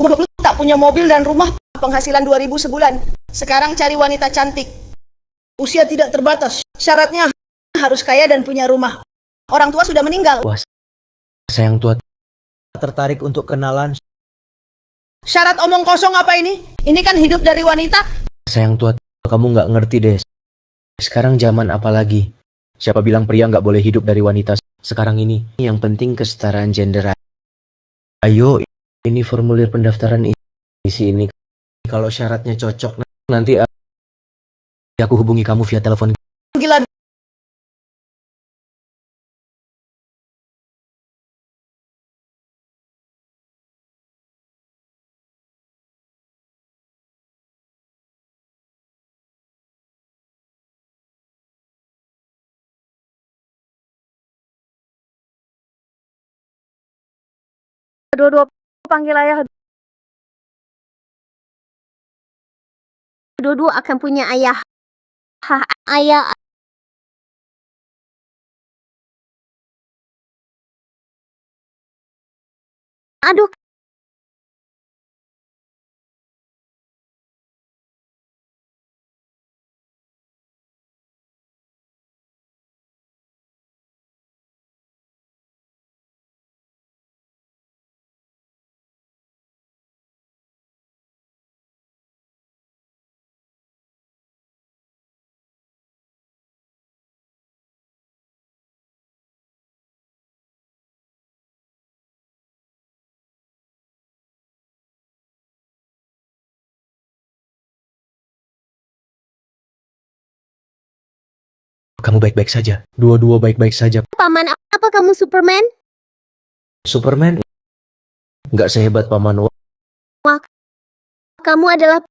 Umur 20 tak punya mobil dan rumah, penghasilan 2.000 sebulan. Sekarang cari wanita cantik. Usia tidak terbatas. Syaratnya harus kaya dan punya rumah. Orang tua sudah meninggal. Wah, sayang tua tertarik untuk kenalan. Syarat omong kosong apa ini? Ini kan hidup dari wanita. Sayang tua, kamu nggak ngerti deh. Sekarang zaman apa lagi? Siapa bilang pria nggak boleh hidup dari wanita sekarang ini? Yang penting kesetaraan gender. Ayo, ini formulir pendaftaran, isi ini. Kalau syaratnya cocok, nanti aku hubungi kamu via telepon. Gila. Dua-dua panggil ayah. Dua-dua akan punya ayah. Ayah. Aduh. Kamu baik-baik saja. Dua-dua baik-baik saja. Paman, apa kamu Superman? Superman? Nggak sehebat Paman. Wah, kamu adalah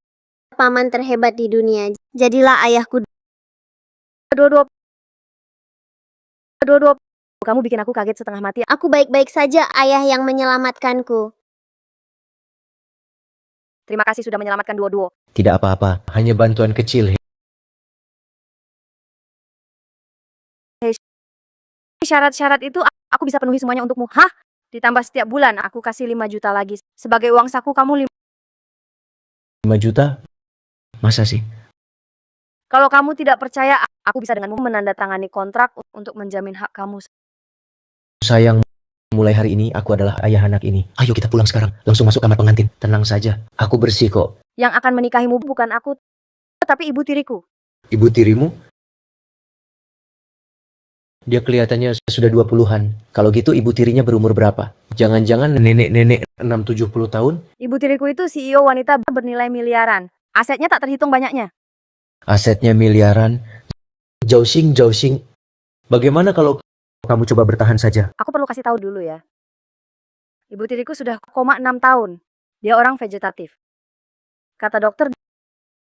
paman terhebat di dunia. Jadilah ayahku. Dua-dua. Kamu bikin aku kaget setengah mati. Aku baik-baik saja, ayah yang menyelamatkanku. Terima kasih sudah menyelamatkan dua-dua. Tidak apa-apa, hanya bantuan kecil. Syarat-syarat itu aku bisa penuhi semuanya untukmu. Hah? Ditambah setiap bulan aku kasih 5 juta lagi. Sebagai uang saku kamu 5 juta? Masa sih? Kalau kamu tidak percaya, aku bisa denganmu menandatangani kontrak untuk menjamin hak kamu. Sayang, mulai hari ini aku adalah ayah anak ini. Ayo kita pulang sekarang, langsung masuk kamar pengantin. Tenang saja, aku bersih kok. Yang akan menikahimu bukan aku, tapi ibu tiriku. Ibu tirimu? Dia kelihatannya sudah 20-an. Kalau gitu ibu tirinya berumur berapa? Jangan-jangan nenek-nenek 6-70 tahun? Ibu tiriku itu CEO wanita bernilai miliaran. Asetnya tak terhitung banyaknya. Asetnya miliaran. Jousing. Bagaimana kalau kamu coba bertahan saja? Aku perlu kasih tahu dulu ya. Ibu tiriku sudah 6 tahun. Dia orang vegetatif. Kata dokter,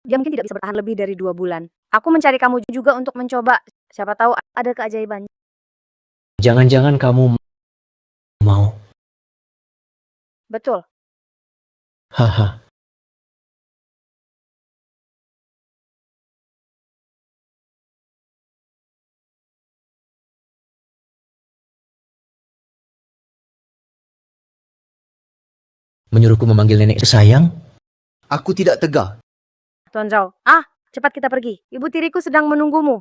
dia mungkin tidak bisa bertahan lebih dari 2 bulan. Aku mencari kamu juga untuk mencoba. Siapa tahu ada keajaiban. Jangan-jangan kamu mau. Betul. Haha. Menyuruhku memanggil nenek sayang? Aku tidak tega. Tuan Zhao, cepat kita pergi. Ibu tiriku sedang menunggumu.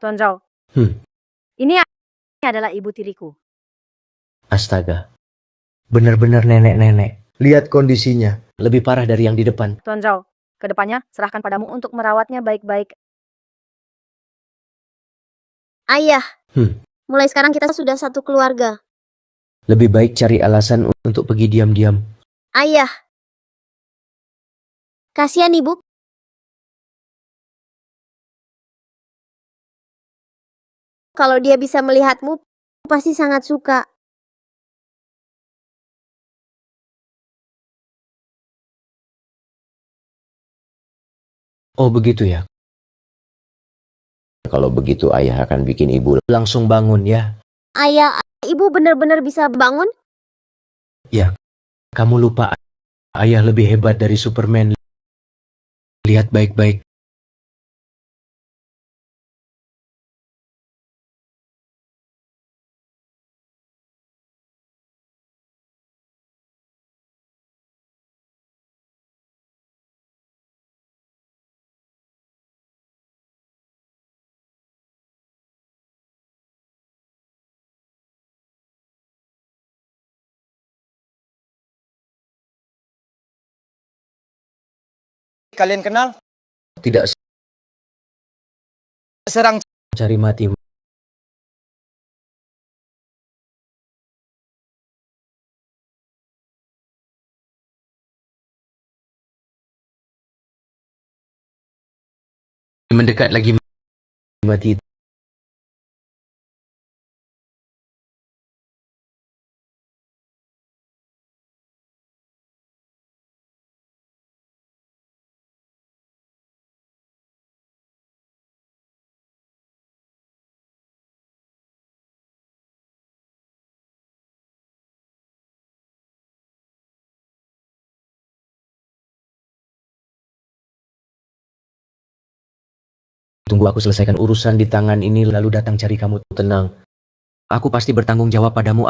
Tuan Zhao, ini adalah ibu tiriku. Astaga. Benar-benar nenek-nenek. Lihat kondisinya. Lebih parah dari yang di depan. Tuan Zhao, kedepannya serahkan padamu untuk merawatnya baik-baik. Ayah, mulai sekarang kita sudah satu keluarga. Lebih baik cari alasan untuk pergi diam-diam. Ayah. Kasihan ibu. Kalau dia bisa melihatmu, pasti sangat suka. Oh begitu ya. Kalau begitu ayah akan bikin ibu langsung bangun ya. Ayah, ibu benar-benar bisa bangun? Ya, kamu lupa ayah lebih hebat dari Superman. Lihat baik-baik. kalian kenal? Tidak Serang cari mati. Mendekat lagi mati. Tunggu aku selesaikan urusan di tangan ini lalu datang cari kamu. Tenang. Aku pasti bertanggung jawab padamu.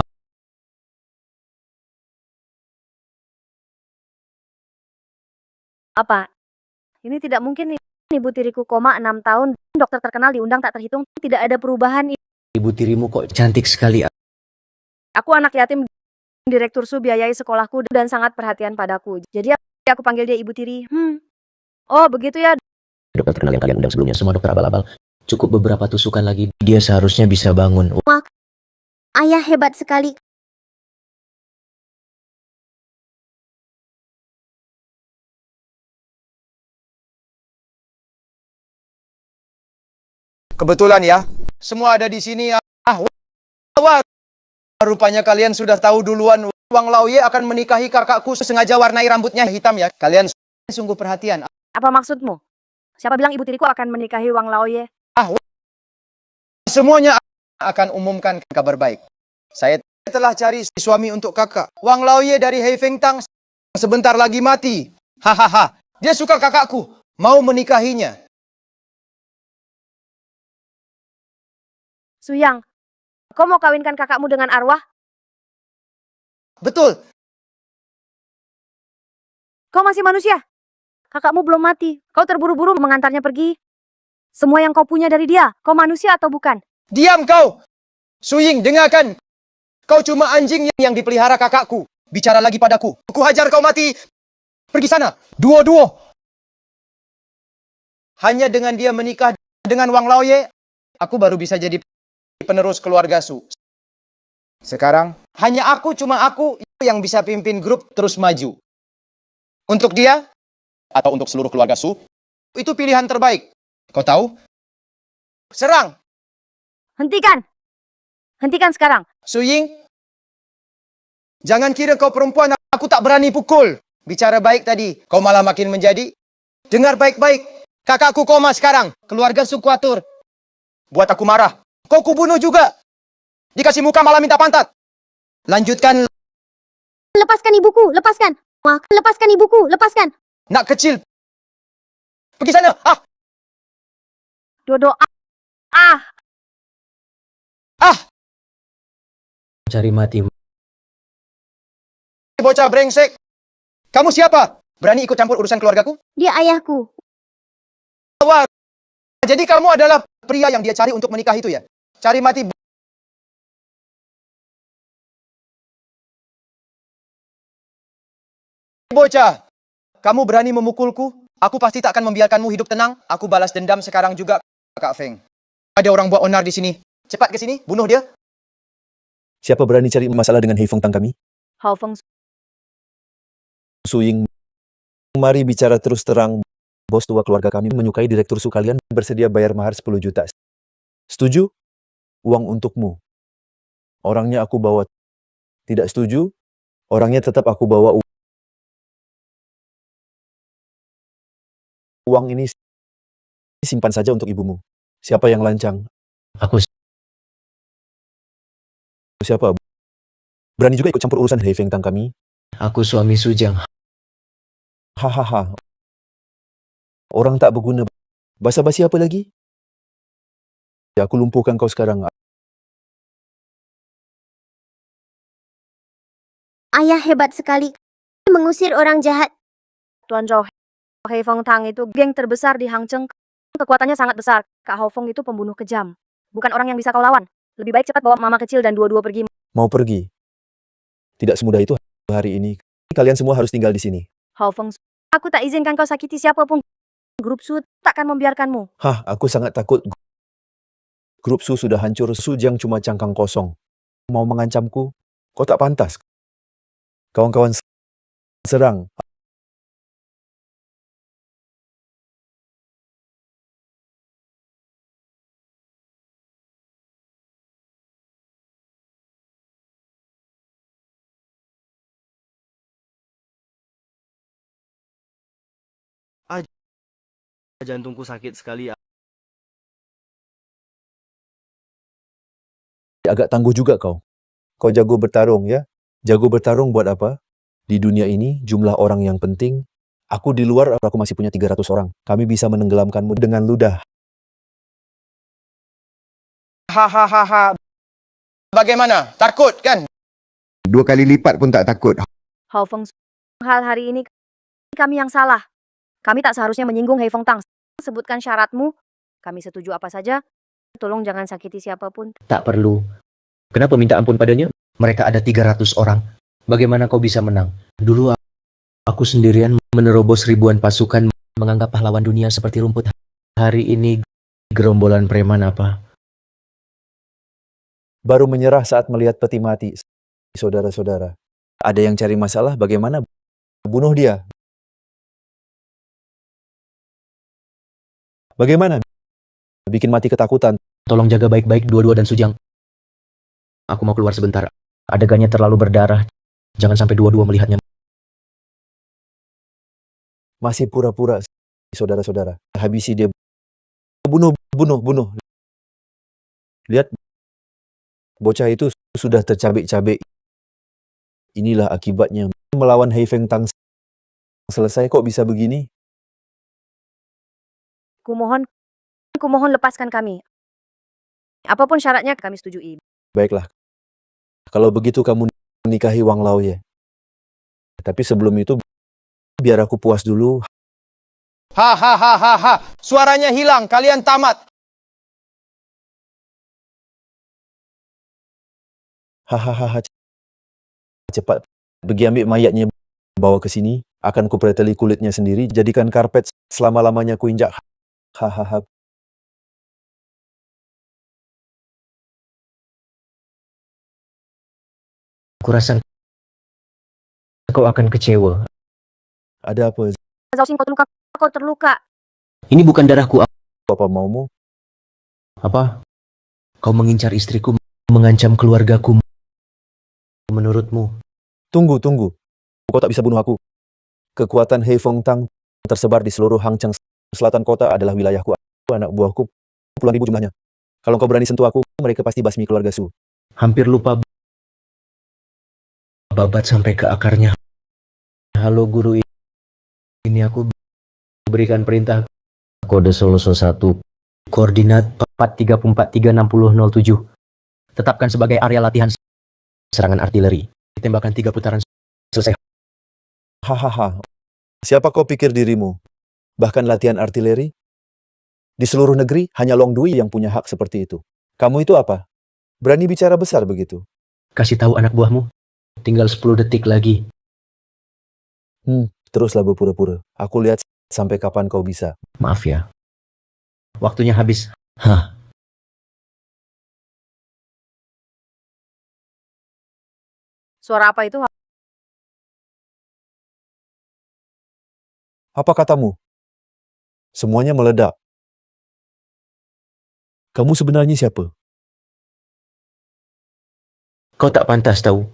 Apa? Ini tidak mungkin nih. Ibu tiriku koma 6 tahun. Dokter terkenal diundang tak terhitung. Tidak ada perubahan. Ibu tirimu kok cantik sekali. Aku anak yatim. Direktur Su biayai sekolahku dan sangat perhatian padaku. Jadi aku panggil dia ibu tiri. Oh begitu ya. Dokter terkenal yang kalian undang sebelumnya. Semua dokter abal-abal. Cukup beberapa tusukan lagi. Dia seharusnya bisa bangun. Ayah hebat sekali. kebetulan ya. Semua ada di sini. Wah, rupanya kalian sudah tahu duluan. Wang Laoye akan menikahi kakakku. Sengaja warnai rambutnya hitam ya. Kalian sungguh perhatian. Apa maksudmu? Siapa bilang ibu tiriku akan menikahi Wang Laoye? Semuanya akan umumkan kabar baik. Saya telah cari suami untuk kakak. Wang Laoye dari Heifeng Tang sebentar lagi mati. Hahaha. Dia suka kakakku. Mau menikahinya. Suyang, kau mau kawinkan kakakmu dengan arwah? Betul. Kau masih manusia. Kakakmu belum mati. Kau terburu-buru mengantarnya pergi. Semua yang kau punya dari dia. Kau manusia atau bukan? Diam kau. Suying, dengarkan. Kau cuma anjing yang dipelihara kakakku. Bicara lagi padaku. Aku hajar kau mati. Pergi sana. Duo-duo. Hanya dengan dia menikah dengan Wang Laoye, aku baru bisa jadi penerus keluarga Su. Sekarang, hanya cuma aku yang bisa pimpin grup terus maju. Untuk dia, atau untuk seluruh keluarga Su, itu pilihan terbaik. Kau tahu? Serang! Hentikan! Hentikan sekarang. Suying, jangan kira kau perempuan, aku tak berani pukul. Bicara baik tadi, kau malah makin menjadi. Dengar baik-baik, kakakku koma sekarang. Keluarga Su kuatur. Buat aku marah. Kau kubunuh juga. Dikasih muka malah minta pantat. Lanjutkan. Lepaskan ibuku, lepaskan. Lepaskan ibuku, lepaskan. Nak kecil. Pergi sana. Dodo. Cari mati. Bocah brengsek. Kamu siapa? Berani ikut campur urusan keluargaku? Dia ayahku. Wah, jadi kamu adalah pria yang dia cari untuk menikah itu ya? Cari mati. Bocah, kamu berani memukulku? Aku pasti tak akan membiarkanmu hidup tenang. Aku balas dendam sekarang juga, Kak Feng. Ada orang buat onar di sini. Cepat ke sini, bunuh dia. Siapa berani cari masalah dengan Heifeng Tang kami? Hao Feng. Suying, mari bicara terus terang. Bos tua keluarga kami menyukai direktur Su kalian bersedia bayar mahar 10 juta. Setuju? Uang untukmu. Orangnya aku bawa. Tidak setuju? Orangnya tetap aku bawa. Uang ini simpan saja untuk ibumu. Siapa yang lancang? Aku Siapa? Berani juga ikut campur urusan Heifeng Tang kami? suami Sujang. Hahaha. Orang tak berguna. Basa-basi apa lagi? Ya, aku lumpuhkan kau sekarang. Ayah hebat sekali. Mengusir orang jahat. Tuan Zhou Heifeng Tang itu geng terbesar di Hangzhou. Kekuatannya sangat besar. Kak Hao Feng itu pembunuh kejam. Bukan orang yang bisa kau lawan. Lebih baik cepat bawa mama kecil dan dua-dua pergi. Mau pergi? Tidak semudah itu hari ini. Kalian semua harus tinggal di sini. Hao Feng Aku tak izinkan kau sakiti siapapun. Grup Su takkan membiarkanmu. Hah, aku sangat takut. Grup Su sudah hancur. Su Jiang cuma cangkang kosong. Mau mengancamku? Kau tak pantas. Kawan-kawan serang. Jantungku sakit sekali. Agak tangguh juga kau. Kau jago bertarung ya? Jago bertarung buat apa? Di dunia ini jumlah orang yang penting. Aku di luar, aku masih punya 300 orang. Kami bisa menenggelamkanmu dengan ludah. Hahaha. Bagaimana? Takut kan? 2 kali lipat pun tak takut. Hao Feng Su, hal hari ini kami yang salah. Kami tak seharusnya menyinggung Hei Feng Tang. Sebutkan syaratmu. Kami setuju apa saja. Tolong jangan sakiti siapapun. Tak perlu. Kenapa minta ampun padanya? Mereka ada 300 orang. Bagaimana kau bisa menang? Dulu aku sendirian menerobos ribuan pasukan, menganggap pahlawan dunia seperti rumput. Hari ini gerombolan preman apa? Baru menyerah saat melihat peti mati. Saudara-saudara. Ada yang cari masalah, bagaimana? Bunuh dia. Bagaimana? Bikin mati ketakutan. Tolong jaga baik-baik dua-dua dan Su Jiang. Aku mau keluar sebentar. Adegannya terlalu berdarah. Jangan sampai dua-dua melihatnya. Masih pura-pura. Saudara-saudara. Habisi dia. Bunuh. Lihat. Bocah itu sudah tercabik-cabik. Inilah akibatnya. Melawan Hei Feng Tang. Selesai kok bisa begini? Kumohon lepaskan kami. Apapun syaratnya kami setujui. Baiklah. Kalau begitu kamu menikahi Wang Laoye. Tapi sebelum itu, biar aku puas dulu. Hahaha. Suaranya hilang. Kalian tamat. Hahaha. Cepat. Pergi ambil mayatnya. Bawa ke sini. Akan kupreteli kulitnya sendiri. Jadikan karpet selama-lamanya kuinjak. Hahaha. Aku rasa kau akan kecewa. Ada apa? Zhao Xing, kau terluka. Ini bukan darahku. Apa maumu? Apa? Kau mengincar istriku, mengancam keluargaku. Menurutmu? Tunggu. Kau tak bisa bunuh aku. Kekuatan Hei Feng Tang tersebar di seluruh Hangzhou. Selatan kota adalah wilayahku. Anak buahku puluhan ribu jumlahnya. Kalau kau berani sentuh aku, mereka pasti basmi keluarga Su. Hampir lupa. Babat sampai ke akarnya. Halo guru, ini aku berikan perintah. Kode Soloso 1. Koordinat 43436007. Tetapkan sebagai area latihan serangan artileri. Tembakan 3 putaran. Selesai. Hahaha. Siapa kau pikir dirimu? Bahkan latihan artileri? Di seluruh negeri, hanya Long Dui yang punya hak seperti itu. Kamu itu apa? Berani bicara besar begitu? Kasih tahu anak buahmu. Tinggal 10 detik lagi. Teruslah berpura-pura. Aku lihat sampai kapan kau bisa. Maaf ya. Waktunya habis. Hah. Suara apa itu? Apa katamu? Semuanya meledak. Kamu sebenarnya siapa? Kau tak pantas tahu.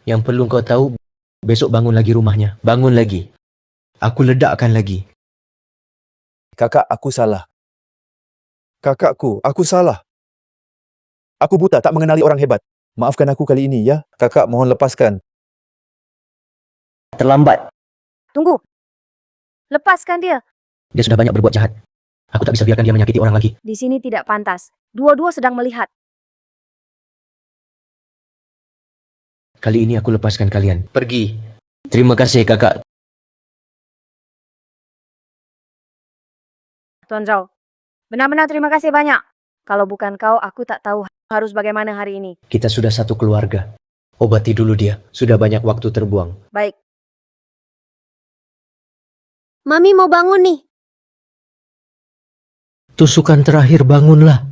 Yang perlu kau tahu, besok bangun lagi rumahnya. Bangun lagi. Aku ledakkan lagi. Kakak, aku salah. Kakakku, aku salah. Aku buta, tak mengenali orang hebat. Maafkan aku kali ini ya. Kakak, mohon lepaskan. Terlambat. Tunggu. Lepaskan dia. Dia sudah banyak berbuat jahat. Aku tak bisa biarkan dia menyakiti orang lagi. Di sini tidak pantas. Dua-dua sedang melihat. Kali ini aku lepaskan kalian. Pergi. Terima kasih kakak. Tuan Zhao. Benar-benar terima kasih banyak. Kalau bukan kau, aku tak tahu harus bagaimana hari ini. Kita sudah satu keluarga. Obati dulu dia. Sudah banyak waktu terbuang. Baik. Mami mau bangun nih. Tusukan terakhir, bangunlah.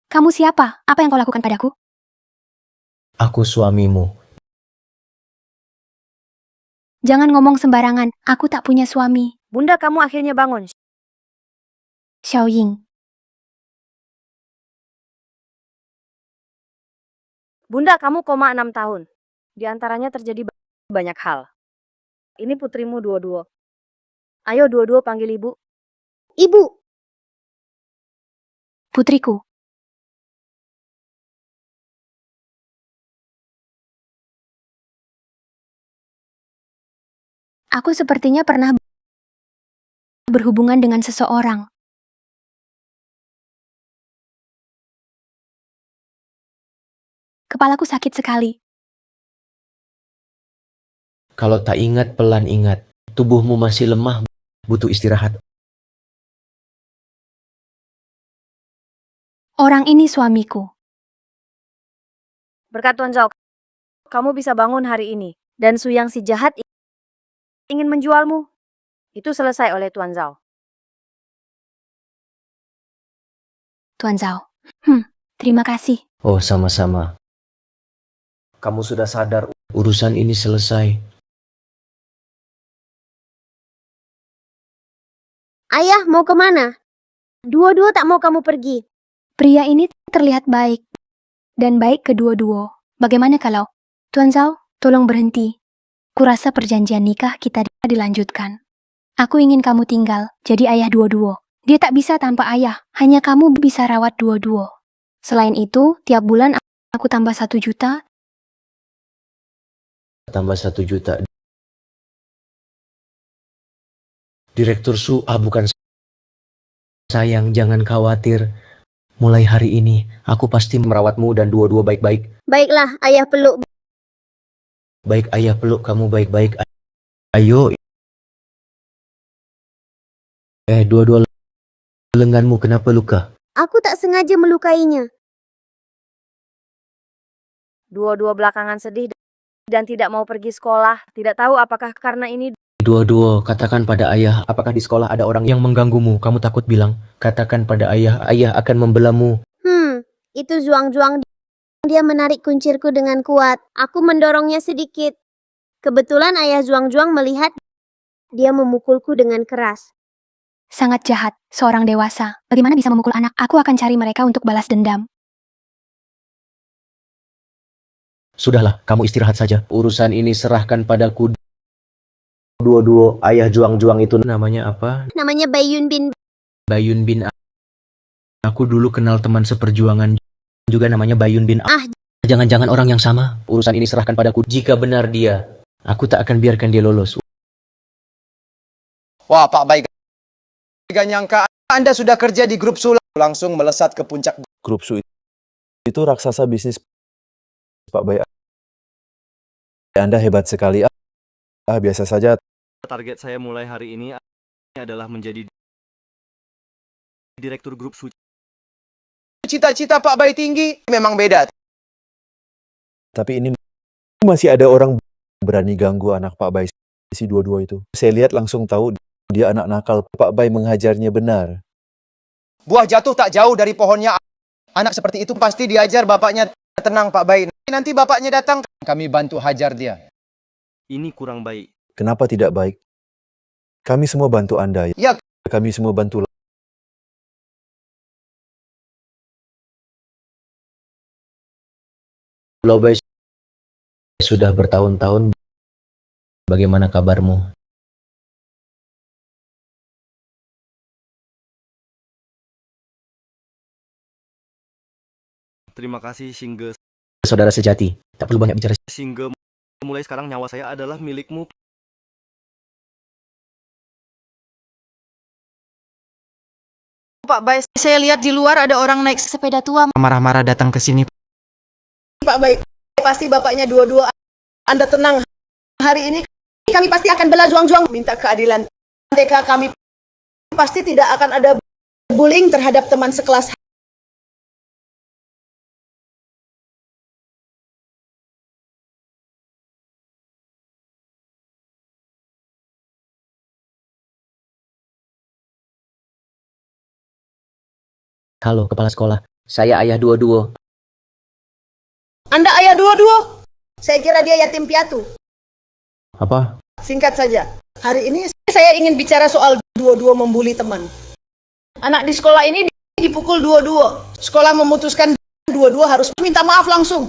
Kamu siapa? Apa yang kau lakukan padaku? Aku suamimu. Jangan ngomong sembarangan. Aku tak punya suami. Bunda, kamu akhirnya bangun. Xiaoying. Bunda, kamu koma 6 tahun. Di antaranya terjadi banyak hal. Ini putrimu Duo-Duo. Ayo Duo-Duo panggil ibu. Ibu, Putriku. Aku sepertinya pernah berhubungan dengan seseorang. Kepalaku sakit sekali. Kalau tak ingat, pelan ingat. Tubuhmu masih lemah, butuh istirahat. Orang ini suamiku. Berkat Tuan Zhao, kamu bisa bangun hari ini. Dan Su Yang si jahat ingin menjualmu. Itu selesai oleh Tuan Zhao. Tuan Zhao. Terima kasih. Oh, sama-sama. Kamu sudah sadar, urusan ini selesai. ayah mau kemana? Dua-dua tak mau kamu pergi. Pria ini terlihat baik. Dan baik kedua-dua. Bagaimana kalau? Tuan Zhao, tolong berhenti. Kurasa perjanjian nikah kita dilanjutkan. Aku ingin kamu tinggal, jadi ayah Duo-Duo. Dia tak bisa tanpa ayah, hanya kamu bisa rawat Duo-Duo. Selain itu, tiap bulan aku tambah 1 juta. Tambah 1 juta. Direktur Su, bukan sayang, jangan khawatir. Mulai hari ini, aku pasti merawatmu dan Duo-Duo baik-baik. Baiklah, ayah peluk. Baik, ayah peluk kamu baik-baik. Ayo. Duo-Duo, lenganmu kenapa luka? Aku tak sengaja melukainya. Duo-Duo belakangan sedih dan tidak mau pergi sekolah. Tidak tahu apakah karena ini. Duo-Duo, katakan pada ayah, apakah di sekolah ada orang yang mengganggumu? Kamu takut bilang, katakan pada ayah, ayah akan membelamu. Itu Zuang-Zuang. Dia menarik kuncirku dengan kuat. Aku mendorongnya sedikit. Kebetulan ayah Zuang-Zuang melihat dia memukulku dengan keras. Sangat jahat, seorang dewasa. Bagaimana bisa memukul anak? Aku akan cari mereka untuk balas dendam. Sudahlah, kamu istirahat saja. Urusan ini serahkan padaku. Duo-Duo, ayah Juang-Juang itu namanya apa? Namanya Baiyun bin. Bayun bin. Aku dulu kenal teman seperjuangan juga namanya Bayun bin. Jangan-jangan orang yang sama. Urusan ini serahkan padaku. Jika benar dia, aku tak akan biarkan dia lolos. Wah, Pak Bai, gak nyangka Anda sudah kerja di grup Su, langsung melesat ke puncak. Grup Su itu raksasa bisnis, Pak Bay. Anda hebat sekali. Biasa saja. Target saya mulai hari ini adalah menjadi direktur grup Su. Cita-cita Pak Bai tinggi memang beda. Tapi ini masih ada orang berani ganggu anak Pak Bay, si Duo-Duo itu. Saya lihat langsung tahu dia anak nakal. Pak Bay menghajarnya benar. Buah jatuh tak jauh dari pohonnya. Anak seperti itu pasti diajar bapaknya. Tenang Pak Bai, nanti bapaknya datang, kami bantu hajar dia. Ini kurang baik. Kenapa tidak baik? Kami semua bantu Anda. Ya. Kami semua bantu. Lobes, sudah bertahun-tahun. Bagaimana kabarmu? Terima kasih Singge. Saudara sejati, tak perlu banyak bicara. Singge, mulai sekarang nyawa saya adalah milikmu. Pak Bai, saya lihat di luar ada orang naik sepeda tua. Marah-marah datang ke sini. Pak Bai, pasti bapaknya Duo-Duo. Anda tenang. Hari ini kami pasti akan bela Zuang-Zuang minta keadilan. Mereka kami pasti tidak akan ada Bullying terhadap teman sekelas. Halo, kepala sekolah. Saya ayah Duo-Duo. Anda ayah Duo-Duo? Saya kira dia yatim piatu. Apa? Singkat saja, hari ini saya ingin bicara soal Duo-Duo membuli teman. Anak di sekolah ini dipukul Duo-Duo. Sekolah memutuskan Duo-Duo harus minta maaf langsung.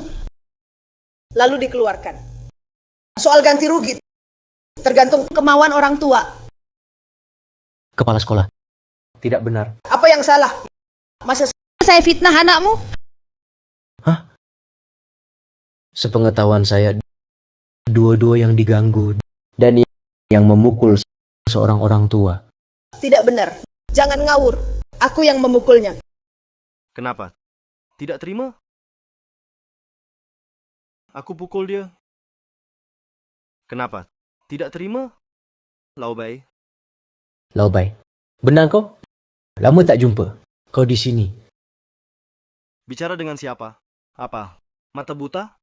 Lalu dikeluarkan. Soal ganti rugi tergantung kemauan orang tua. Kepala sekolah. Tidak benar. Apa yang salah? Masa saya fitnah anakmu? Sepengetahuan saya, Duo-Duo yang diganggu dan yang memukul seorang orang tua. Tidak benar. Jangan ngawur. Aku yang memukulnya. Kenapa? Tidak terima? Aku pukul dia. Kenapa? Tidak terima? Laobai. Laobai. Benar kau? Lama tak jumpa. Kau di sini. Bicara dengan siapa? Apa? Mata buta?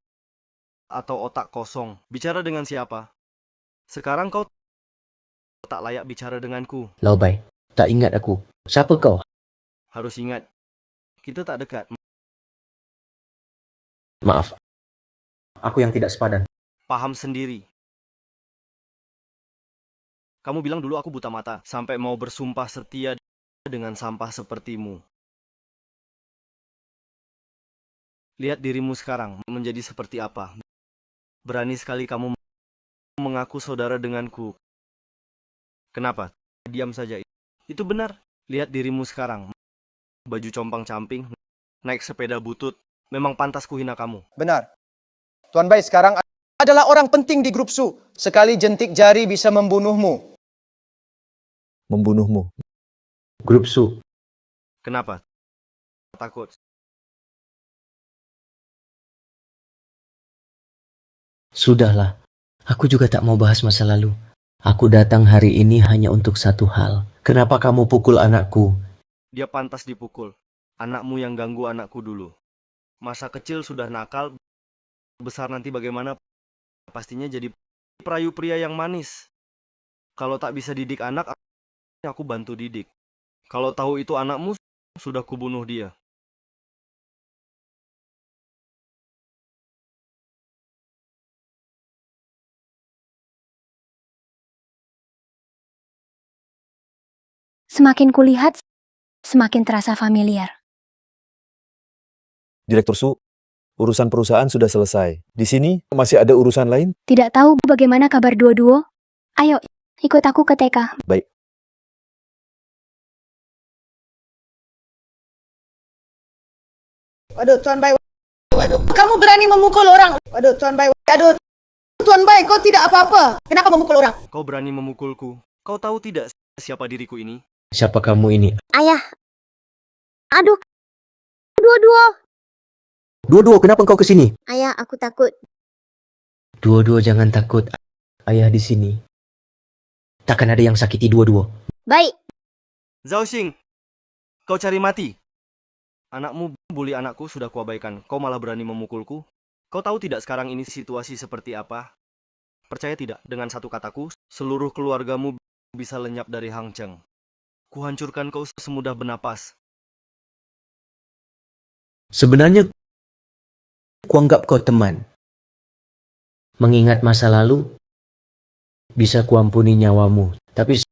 Atau otak kosong? Bicara dengan siapa? Sekarang kau tak layak bicara denganku. Laobai. Tak ingat aku. Siapa kau? Harus ingat, kita tak dekat. Maaf. Aku yang tidak sepadan. Paham sendiri. Kamu bilang dulu aku buta mata, sampai mau bersumpah setia dengan sampah sepertimu. Lihat dirimu sekarang menjadi seperti apa. Berani sekali kamu mengaku saudara denganku. Kenapa? Diam saja. Itu benar. Lihat dirimu sekarang. Baju compang-camping, naik sepeda butut. Memang pantas kuhina kamu. Benar. Tuan Bai sekarang adalah orang penting di grup Su. Sekali jentik jari bisa membunuhmu. Membunuhmu. Grup Su. Kenapa? Takut. Sudahlah. Aku juga tak mau bahas masa lalu. Aku datang hari ini hanya untuk satu hal. Kenapa kamu pukul anakku? Dia pantas dipukul. Anakmu yang ganggu anakku dulu. Masa kecil sudah nakal. Besar nanti bagaimana? Pastinya jadi perayu pria yang manis. Kalau tak bisa didik anak, aku bantu didik. Kalau tahu itu anakmu, sudah kubunuh dia. Semakin kulihat, semakin terasa familiar. Direktur Su, urusan perusahaan sudah selesai. Di sini masih ada urusan lain? Tidak tahu bagaimana kabar Duo-Duo? Ayo, ikut aku ke TK. Baik. Waduh, Tuan Bai. Waduh, kamu berani memukul orang. Waduh, Tuan Bai. Aduh, Tuan Bai, kau tidak apa-apa. Kenapa memukul orang? Kau berani memukulku. Kau tahu tidak siapa diriku ini? Siapa kamu ini? Ayah. Aduh. Duo-duo. Duo-Duo, kenapa engkau ke sini? Ayah, aku takut. Duo-Duo, jangan takut. Ayah di sini. Takkan ada yang sakiti Duo-Duo. Baik. Zhao Xing, kau cari mati. Anakmu bully anakku sudah kuabaikan. Kau malah berani memukulku. Kau tahu tidak sekarang ini situasi seperti apa? Percaya tidak, dengan satu kataku, seluruh keluargamu bisa lenyap dari Hang Cheng. Kuhancurkan kau semudah bernapas. Sebenarnya, kuanggap kau teman. Mengingat masa lalu, bisa kuampuni nyawamu. Tapi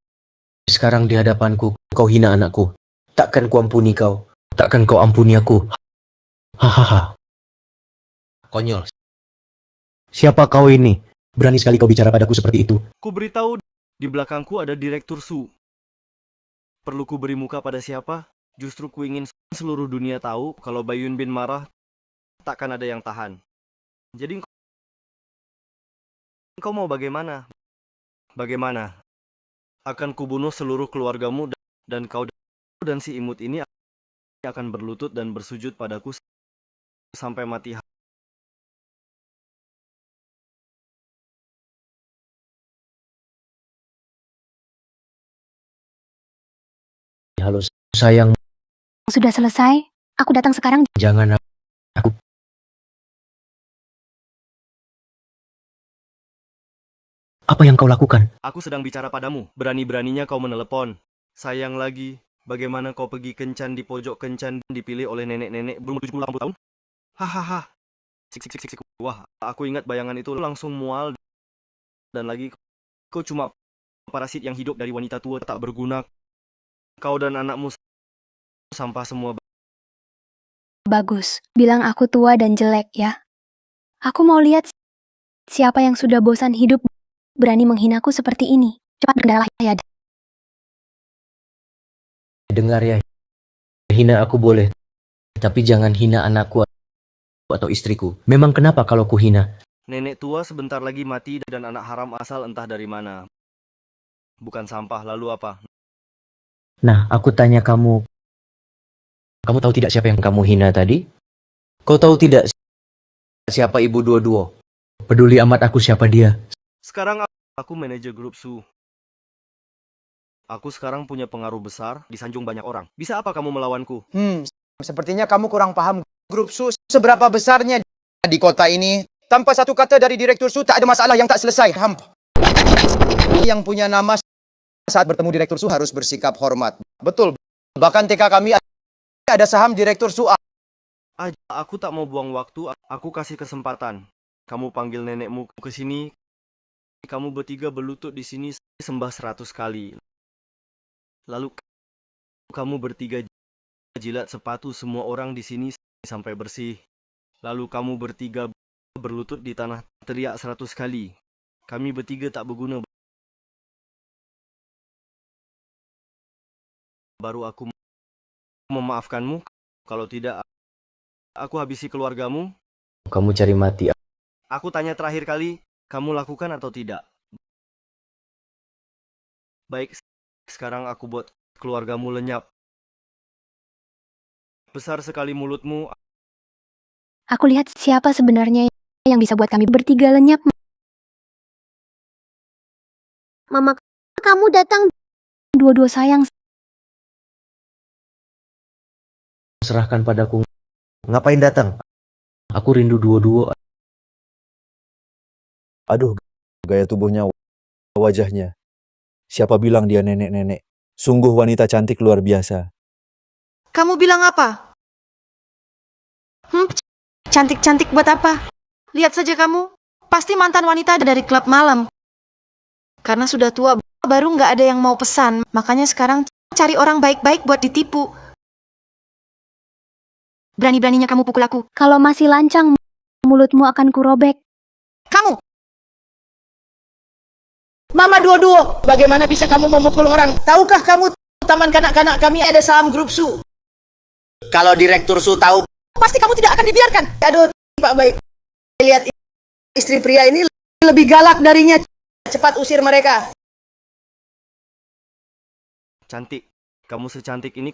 sekarang di hadapanku, kau hina anakku. Takkan kuampuni kau. Takkan kau ampuni aku. Hahaha. Konyol. Siapa kau ini? Berani sekali kau bicara padaku seperti itu. Ku beritahu, di belakangku ada Direktur Su. Perlu ku beri muka pada siapa? Justru ku ingin seluruh dunia tahu kalau Bayun bin marah, takkan ada yang tahan. Jadi engkau mau bagaimana? Bagaimana? Akan kubunuh seluruh keluargamu dan kau dan si imut ini akan berlutut dan bersujud padaku sampai mati. Halo sayang, sudah selesai. Aku datang sekarang. Jangan aku. Apa yang kau lakukan? Aku sedang bicara padamu. Berani-beraninya kau menelepon. Sayang lagi, bagaimana kau pergi kencan di pojok kencan dipilih oleh nenek-nenek berumur 70-80 tahun? Hahaha. Sik. Wah, aku ingat bayangan itu langsung mual. Dan lagi, kau cuma parasit yang hidup dari wanita tua tak berguna. Kau dan anakmu sampah semua. Bagus, bilang aku tua dan jelek ya. Aku mau lihat siapa yang sudah bosan hidup berani menghinaku seperti ini. Cepat berkendaralah ya. Dengar ya, hina aku boleh, tapi jangan hina anakku atau istriku. Memang kenapa kalau ku hina? Nenek tua sebentar lagi mati dan anak haram asal entah dari mana. Bukan sampah, lalu apa? Nah, aku tanya kamu tahu tidak siapa yang kamu hina tadi? Kau tahu tidak siapa ibu dua-dua? Peduli amat aku siapa dia. Sekarang aku manajer grup Su. Aku sekarang punya pengaruh besar, disanjung banyak orang. Bisa apa kamu melawanku? Sepertinya kamu kurang paham grup Su seberapa besarnya di kota ini. Tanpa satu kata dari Direktur Su, tak ada masalah yang tak selesai. Yang punya nama saat bertemu Direktur Su harus bersikap hormat. Betul. Bahkan TK kami ada saham Direktur Su. Aku tak mau buang waktu, aku kasih kesempatan. Kamu panggil nenekmu ke sini. Kamu bertiga berlutut di sini sembah 100 kali. Lalu kamu bertiga jilat sepatu semua orang di sini sampai bersih. Lalu kamu bertiga berlutut di tanah teriak 100 kali. Kami bertiga tak berguna. Baru aku memaafkanmu. Kalau tidak, aku habisi keluargamu. Kamu cari mati. Aku tanya terakhir kali, kamu lakukan atau tidak? Baik, sekarang aku buat keluargamu lenyap. Besar sekali mulutmu. Aku lihat siapa sebenarnya yang bisa buat kami bertiga lenyap. Mama, kamu datang. Dua-dua sayang. Serahkan padaku. Ngapain datang? Aku rindu dua-dua. Aduh, gaya tubuhnya, wajahnya. Siapa bilang dia nenek-nenek? Sungguh wanita cantik luar biasa. Kamu bilang apa? Cantik-cantik buat apa? Lihat saja kamu, pasti mantan wanita dari klub malam. Karena sudah tua, baru nggak ada yang mau pesan. Makanya sekarang cari orang baik-baik buat ditipu. Berani-beraninya kamu pukul aku. Kalau masih lancang, mulutmu akan kurobek. Kamu! Mama dua-dua, bagaimana bisa kamu memukul orang? Tahukah kamu, taman kanak-kanak kami ada saham grup Su? Kalau Direktur Su tahu, Pasti kamu tidak akan dibiarkan. Aduh, Pak Baik. Lihat istri pria ini lebih galak darinya. Cepat usir mereka. Cantik, kamu secantik ini,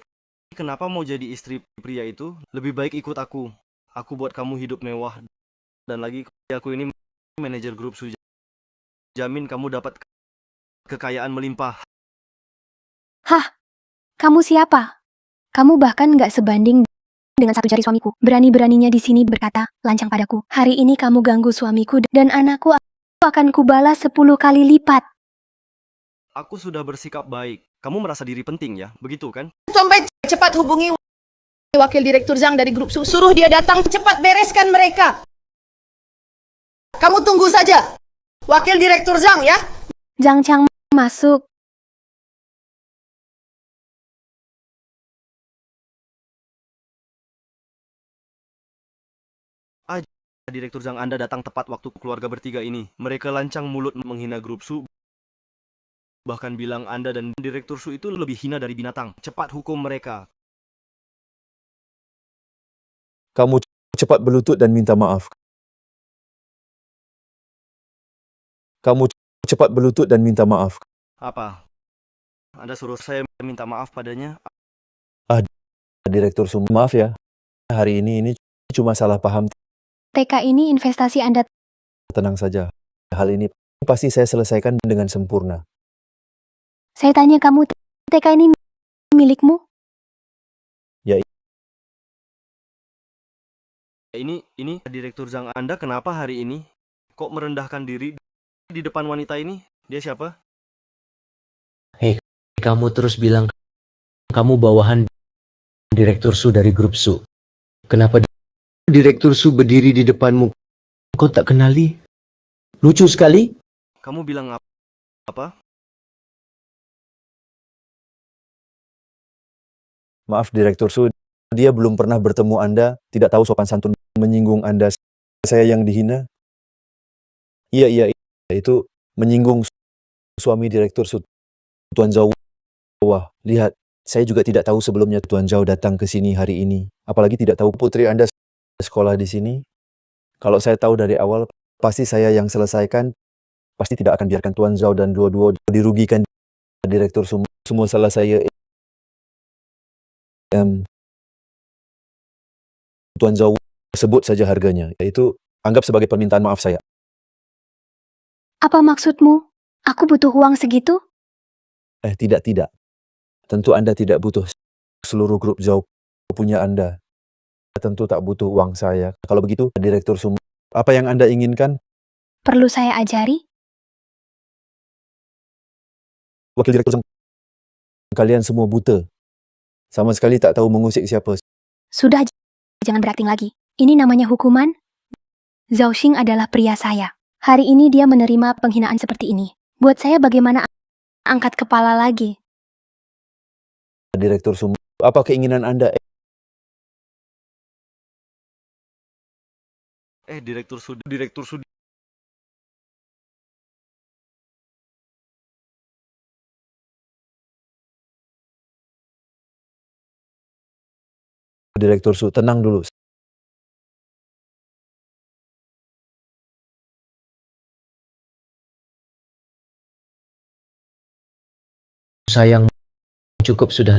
kenapa mau jadi istri pria itu? Lebih baik ikut aku. Aku buat kamu hidup mewah. Dan lagi, aku ini manajer grup Su. Jamin kamu dapat kekayaan melimpah. Hah? Kamu siapa? Kamu bahkan nggak sebanding dengan satu jari suamiku. Berani-beraninya di sini berkata, lancang padaku. Hari ini kamu ganggu suamiku dan anakku akan kubalas 10 kali lipat. Aku sudah bersikap baik. Kamu merasa diri penting ya, begitu kan? Sampai cepat hubungi Wakil Direktur Zhang dari grup Su. Suruh dia datang, cepat bereskan mereka. Kamu tunggu saja. Wakil Direktur Zhang ya. Zhang Chang masuk. Direktur Zhang, Anda datang tepat waktu keluarga bertiga ini. Mereka lancang mulut menghina grup Su. Bahkan bilang Anda dan Direktur Su itu lebih hina dari binatang. Cepat hukum mereka. Kamu cepat berlutut dan minta maaf. Kamu cepat berlutut dan minta maaf. Apa? Anda suruh saya minta maaf padanya? Direktur Su, maaf ya. Hari ini cuma salah paham. TK ini investasi Anda. Tenang saja. Hal ini pasti saya selesaikan dengan sempurna. Saya tanya kamu, TK ini milikmu? Ya Ini Direktur Zhang, Anda kenapa hari ini? Kok merendahkan diri di depan wanita ini? Dia siapa? Hei, kamu terus bilang kamu bawahan Direktur Su dari grup Su. Kenapa Direktur Su berdiri di depanmu? Kau tak kenali? Lucu sekali. Kamu bilang apa? Maaf Direktur Su, dia belum pernah bertemu Anda, tidak tahu sopan santun menyinggung Anda. Saya yang dihina? Iya, itu menyinggung suami Direktur Su, Tuan Zhao. Wah, lihat, saya juga tidak tahu sebelumnya Tuan Zhao datang ke sini hari ini. Apalagi tidak tahu putri Anda sekolah di sini. Kalau saya tahu dari awal, pasti saya yang selesaikan. Pasti tidak akan biarkan Tuan Zhao dan dua-dua dirugikan. Direktur Su, semua salah saya. Tuan Zhao sebut saja harganya, yaitu anggap sebagai permintaan maaf saya. Apa maksudmu? Aku butuh uang segitu? Tidak. Tentu Anda tidak butuh seluruh grup Zhao punya Anda. Tentu tak butuh uang saya. Kalau begitu, Direktur Sum, apa yang Anda inginkan? Perlu saya ajari? Wakil Direktur Zhang, kalian semua buta. Sama sekali tak tahu mengusik siapa. Sudah, jangan berakting lagi. Ini namanya hukuman. Zhao Xing adalah pria saya. Hari ini dia menerima penghinaan seperti ini. Buat saya bagaimana angkat kepala lagi? Direktur Sum, apa keinginan Anda? Direktur Su. Direktur Su, tenang dulu. Sayang, cukup sudah.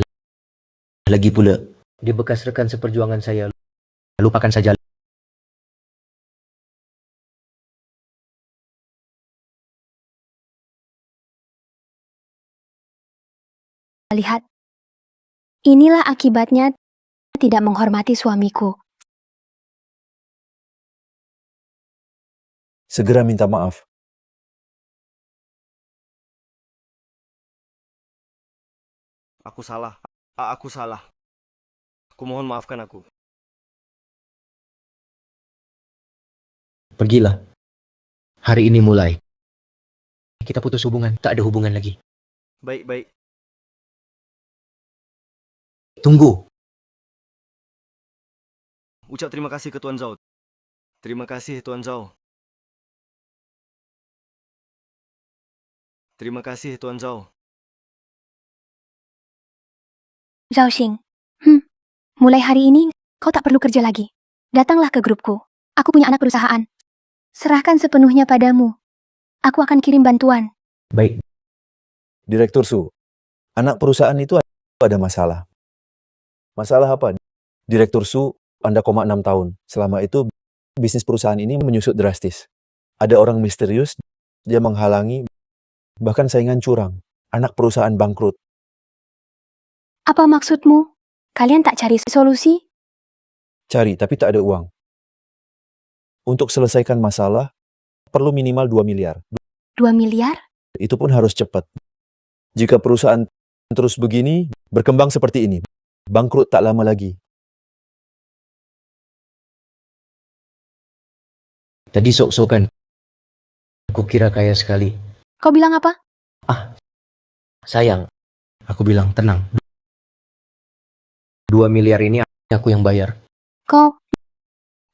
Lagi pula, dia bekas rekan seperjuangan saya. Lupakan saja. Lihat. Inilah akibatnya tidak menghormati suamiku. Segera minta maaf. Aku salah. Aku salah. Aku mohon maafkan aku. Pergilah. Hari ini mulai. Kita putus hubungan. Tak ada hubungan lagi. Baik. Tunggu. Ucap terima kasih ke Tuan Zhao. Terima kasih Tuan Zhao. Terima kasih Tuan Zhao. Zhao Xing. Mulai hari ini, kau tak perlu kerja lagi. Datanglah ke grupku. Aku punya anak perusahaan. Serahkan sepenuhnya padamu. Aku akan kirim bantuan. Baik. Direktur Su, anak perusahaan itu ada masalah. Masalah apa? Direktur Su, Anda 6 tahun. Selama itu, bisnis perusahaan ini menyusut drastis. Ada orang misterius, dia menghalangi, bahkan saingan curang. Anak perusahaan bangkrut. Apa maksudmu? Kalian tak cari solusi? Cari, tapi tak ada uang. Untuk selesaikan masalah, perlu minimal 2 miliar. 2 miliar? Itu pun harus cepat. Jika perusahaan terus begini, berkembang seperti ini, bangkrut tak lama lagi. Tadi sok-sokan. Aku kira kaya sekali. Kau bilang apa? Sayang. Aku bilang tenang. 2 miliar ini aku yang bayar. Kau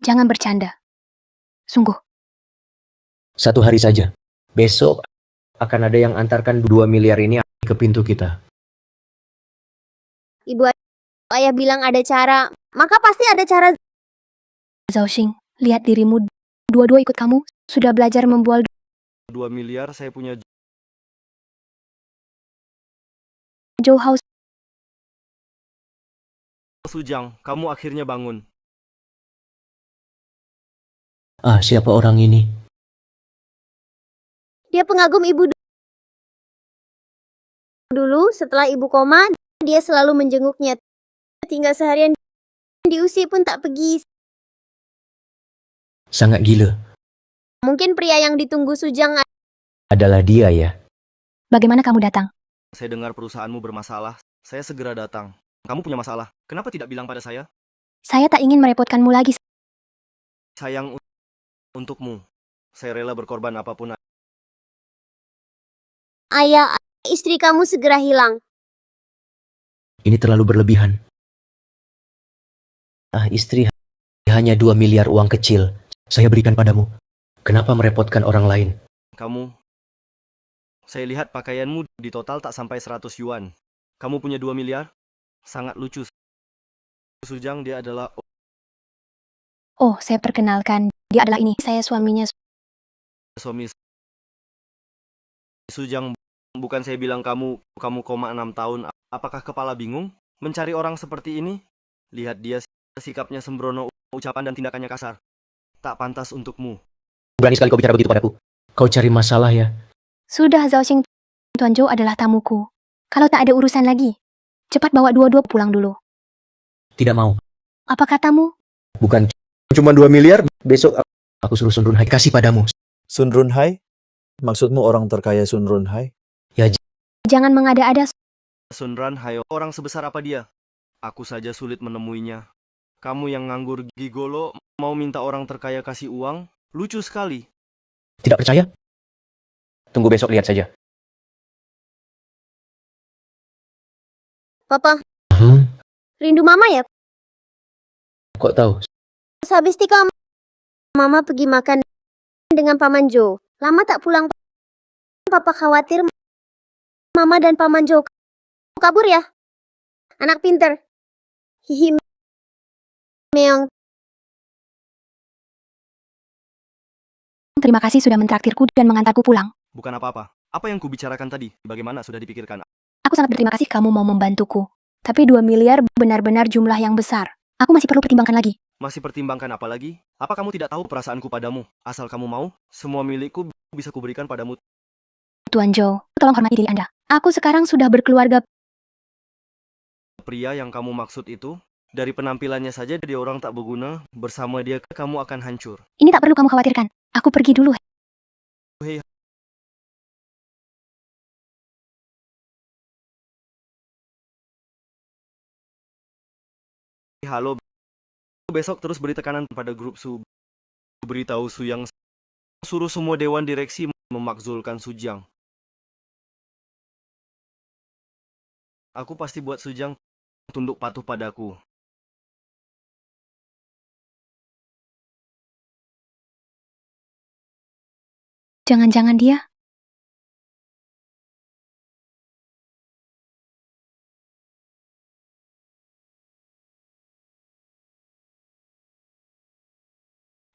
jangan bercanda. Sungguh. 1 hari saja. Besok akan ada yang antarkan 2 miliar ini ke pintu kita. Ibu ayah bilang ada cara, maka pasti ada cara. Zhao Xing, lihat dirimu. Dua-dua ikut kamu. Sudah belajar membual 2 miliar saya punya. Zhou House. Sujang, kamu akhirnya bangun. Siapa orang ini? Dia pengagum ibu dulu, setelah ibu koma, dia selalu menjenguknya. Tinggal seharian diusir pun tak pergi. Sangat gila. Mungkin pria yang ditunggu Sujang Adalah dia ya. Bagaimana kamu datang? Saya dengar perusahaanmu bermasalah. Saya segera datang. Kamu punya masalah. Kenapa tidak bilang pada saya? Saya tak ingin merepotkanmu lagi. Sayang untukmu. Saya rela berkorban apapun. ayah, istri kamu segera hilang. Ini terlalu berlebihan. Istri, hanya 2 miliar uang kecil. Saya berikan padamu. Kenapa merepotkan orang lain? Kamu, saya lihat pakaianmu di total tak sampai 100 yuan. Kamu punya 2 miliar? Sangat lucu. Sujang, dia adalah... Oh, saya perkenalkan. Dia adalah ini. Saya suaminya. suami Sujang. Bukan saya bilang kamu 6 tahun. Apakah kepala bingung? Mencari orang seperti ini? Lihat dia, sikapnya sembrono, ucapan dan tindakannya kasar. Tak pantas untukmu. Berani sekali kau bicara begitu padaku. Kau cari masalah ya? Sudah, Zhao Xing. Tuan Zhou adalah tamuku. Kalau tak ada urusan lagi, cepat bawa dua-dua pulang dulu. Tidak mau. Apa katamu? Bukan cuma 2 miliar, besok aku suruh Sun Runhai kasih padamu. Sun Runhai? Maksudmu orang terkaya Sun Runhai? Jangan mengada-ada. Sun Runhai, orang sebesar apa dia? Aku saja sulit menemuinya. Kamu yang nganggur gigolo, mau minta orang terkaya kasih uang? Lucu sekali. Tidak percaya? Tunggu besok lihat saja. Papa, Hmm, rindu mama ya? kok tahu? Sehabis tikam, mama pergi makan dengan Paman Jo. Lama tak pulang, papa khawatir mama dan Paman Jo kabur ya. Anak pinter. Hihi, meong. Terima kasih sudah mentraktirku dan mengantarku pulang. Bukan apa-apa. Apa yang kubicarakan tadi? Bagaimana sudah dipikirkan? Aku sangat berterima kasih kamu mau membantuku. Tapi 2 miliar benar-benar jumlah yang besar. Aku masih perlu pertimbangkan lagi. Masih pertimbangkan apa lagi? Apa kamu tidak tahu perasaanku padamu? Asal kamu mau, semua milikku bisa kuberikan padamu. Tuan Zhou, tolong hormati diri Anda. Aku sekarang sudah berkeluarga. Pria yang kamu maksud itu, dari penampilannya saja dia orang tak berguna. Bersama dia kamu akan hancur. Ini tak perlu kamu khawatirkan. Aku pergi dulu. Hei, halo. Besok terus beri tekanan pada grup Su. Beritahu Su yang suruh semua dewan direksi memakzulkan Sujang. Aku pasti buat Sujang tunduk patuh padaku. Jangan-jangan dia.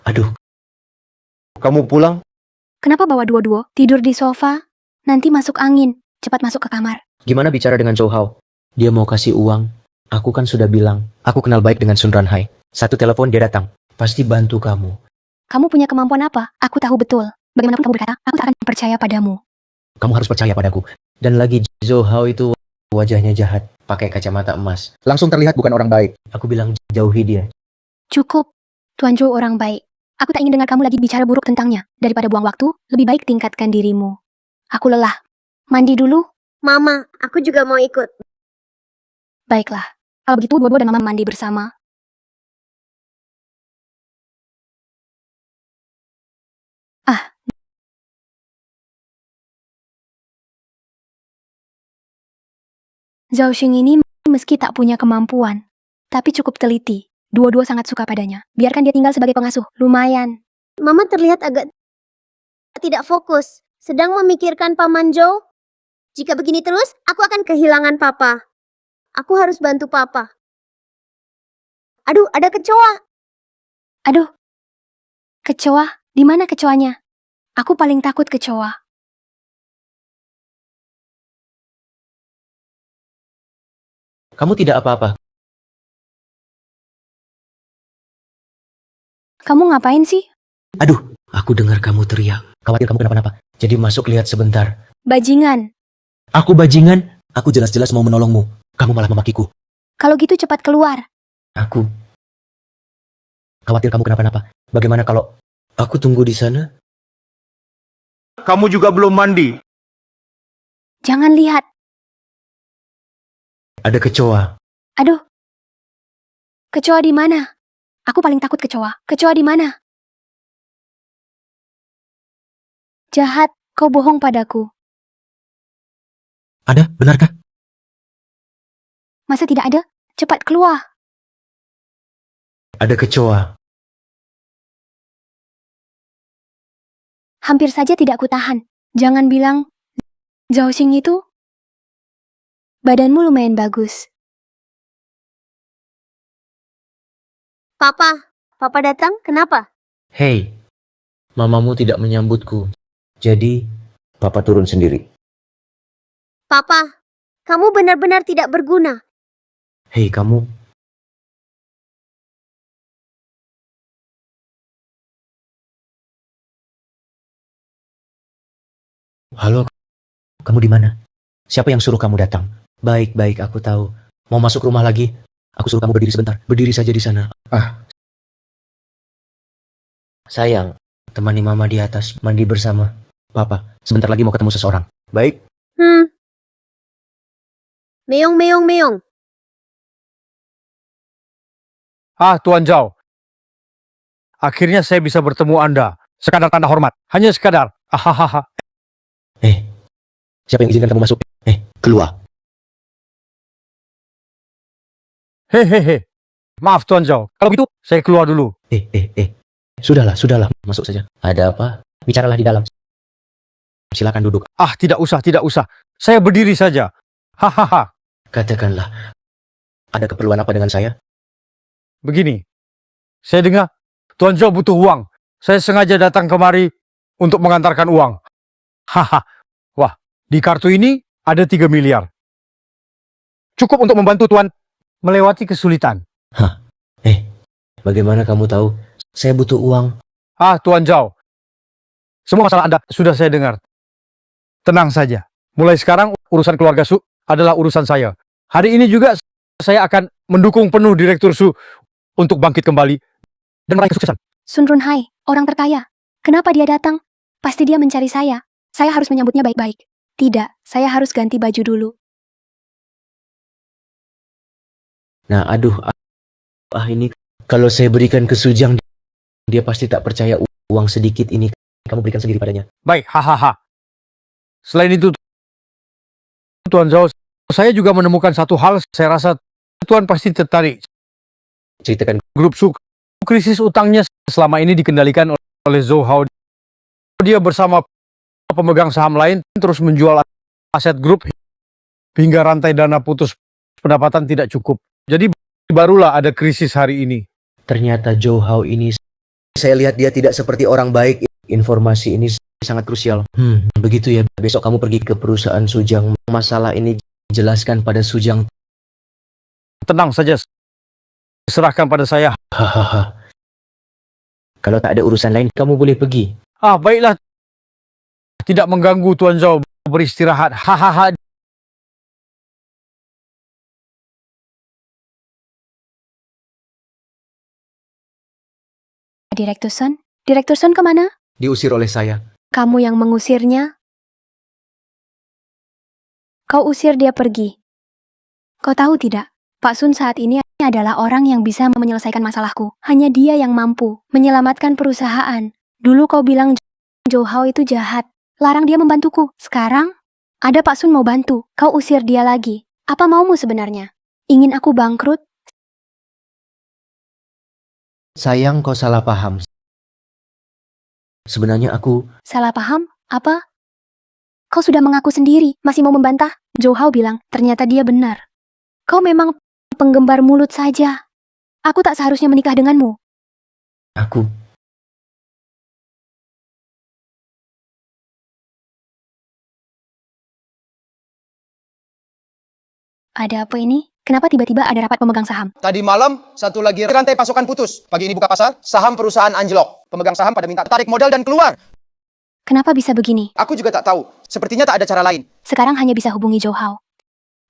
Aduh. Kamu pulang? Kenapa bawa dua-dua? Tidur di sofa? Nanti masuk angin. Cepat masuk ke kamar. Gimana bicara dengan Zhou Hao? Dia mau kasih uang. Aku kan sudah bilang, aku kenal baik dengan Sun Runhai. Satu telepon dia datang. Pasti bantu kamu. Kamu punya kemampuan apa? Aku tahu betul. Bagaimanapun kamu berkata, aku tak akan percaya padamu. Kamu harus percaya padaku. Dan lagi Zhou Hao itu wajahnya jahat. Pakai kacamata emas. Langsung terlihat bukan orang baik. Aku bilang jauhi dia. Cukup. Tuan Zhou orang baik. Aku tak ingin dengar kamu lagi bicara buruk tentangnya. Daripada buang waktu, lebih baik tingkatkan dirimu. Aku lelah. Mandi dulu? Mama, aku juga mau ikut. Baiklah. Kalau begitu, dua-dua dan mama mandi bersama. Zhao Xing ini meski tak punya kemampuan, tapi cukup teliti. Dua-dua sangat suka padanya. Biarkan dia tinggal sebagai pengasuh. Lumayan. Mama terlihat agak tidak fokus. Sedang memikirkan Paman Jo. Jika begini terus, aku akan kehilangan papa. Aku harus bantu papa. Aduh, ada kecoa. Aduh. Kecoa? Di mana kecoanya? Aku paling takut kecoa. Kamu tidak apa-apa. Kamu ngapain sih? Aduh, aku dengar kamu teriak. Khawatir kamu kenapa-napa. Jadi masuk lihat sebentar. Bajingan. Aku bajingan? Aku jelas-jelas mau menolongmu. Kamu malah memakiku. Kalau gitu cepat keluar. Aku. khawatir kamu kenapa-napa. Bagaimana kalau aku tunggu di sana? Kamu juga belum mandi. Jangan lihat. Ada kecoa. Aduh. Kecoa di mana? Aku paling takut kecoa. Kecoa di mana? Jahat, kau bohong padaku. Ada, benarkah? Masa tidak ada? Cepat keluar. Ada kecoa. Hampir saja tidak kutahan. Jangan bilang, Zhao Xing itu badanmu lumayan bagus. Papa datang, kenapa? Hei, mamamu tidak menyambutku. Jadi, papa turun sendiri. Papa, kamu benar-benar tidak berguna. Hei, kamu. Halo, kamu di mana? Siapa yang suruh kamu datang? Baik, aku tahu. Mau masuk rumah lagi? Aku suruh kamu berdiri sebentar. Berdiri saja di sana. Sayang, temani mama di atas, mandi bersama. Papa, sebentar lagi mau ketemu seseorang. Baik? Meong. Tuan Zhao. Akhirnya saya bisa bertemu Anda. Sekadar tanda hormat. Hanya sekadar. Ahahaha. Siapa yang izinkan kamu masuk? Keluar. Hehehe. Maaf Tuan Zhao. Kalau begitu, saya keluar dulu. Sudahlah, masuk saja. Ada apa? Bicaralah di dalam. Silakan duduk. Tidak usah. Saya berdiri saja. Hahaha. Katakanlah, ada keperluan apa dengan saya? Begini. Saya dengar Tuan Zhao butuh uang. Saya sengaja datang kemari untuk mengantarkan uang. Haha. Wah, di kartu ini ada 3 miliar. Cukup untuk membantu Tuan melewati kesulitan. Bagaimana kamu tahu? Saya butuh uang. Tuan Zhao. Semua masalah Anda sudah saya dengar. Tenang saja. Mulai sekarang urusan keluarga Su adalah urusan saya. Hari ini juga saya akan mendukung penuh Direktur Su untuk bangkit kembali dan meraih kesuksesan. Sun Runhai, orang terkaya. Kenapa dia datang? Pasti dia mencari saya. Saya harus menyambutnya baik-baik. Tidak, saya harus ganti baju dulu. Nah, aduh. Ini kalau saya berikan ke Sujang, dia pasti tak percaya uang sedikit ini. Kamu berikan sendiri padanya. Baik, hahaha. Selain itu, Tuan Zhao, saya juga menemukan satu hal. Saya rasa Tuan pasti tertarik. Ceritakan. Grup Su, krisis utangnya selama ini dikendalikan oleh Zhou Hao. Dia bersama pemegang saham lain terus menjual aset grup hingga rantai dana putus, pendapatan tidak cukup. Jadi barulah ada krisis hari ini. Ternyata Zhou Hao ini, saya lihat dia tidak seperti orang baik. Informasi ini sangat krusial. Begitu ya. Besok kamu pergi ke perusahaan Sujang. Masalah ini jelaskan pada Sujang. Tenang saja. Serahkan pada saya. Kalau tak ada urusan lain, kamu boleh pergi. Baiklah. Tidak mengganggu Tuan Zhao beristirahat. Hahaha. Direktur Sun kemana? Diusir oleh saya. Kamu yang mengusirnya? Kau usir dia pergi. Kau tahu tidak, Pak Sun saat ini adalah orang yang bisa menyelesaikan masalahku. Hanya dia yang mampu menyelamatkan perusahaan. Dulu kau bilang Zhou Hao itu jahat. Larang dia membantuku. Sekarang, ada Pak Sun mau bantu. Kau usir dia lagi. Apa maumu sebenarnya? Ingin aku bangkrut? Sayang, kau salah paham. Sebenarnya aku... Salah paham? Apa? Kau sudah mengaku sendiri, masih mau membantah? Zhou Hao bilang, ternyata dia benar. Kau memang penggembar mulut saja. Aku tak seharusnya menikah denganmu. Aku... Ada apa ini? Kenapa tiba-tiba ada rapat pemegang saham? Tadi malam, satu lagi rantai pasokan putus. Pagi ini buka pasar, saham perusahaan anjlok. Pemegang saham pada minta tarik modal dan keluar. Kenapa bisa begini? Aku juga tak tahu. Sepertinya tak ada cara lain. Sekarang hanya bisa hubungi Zhou Hao.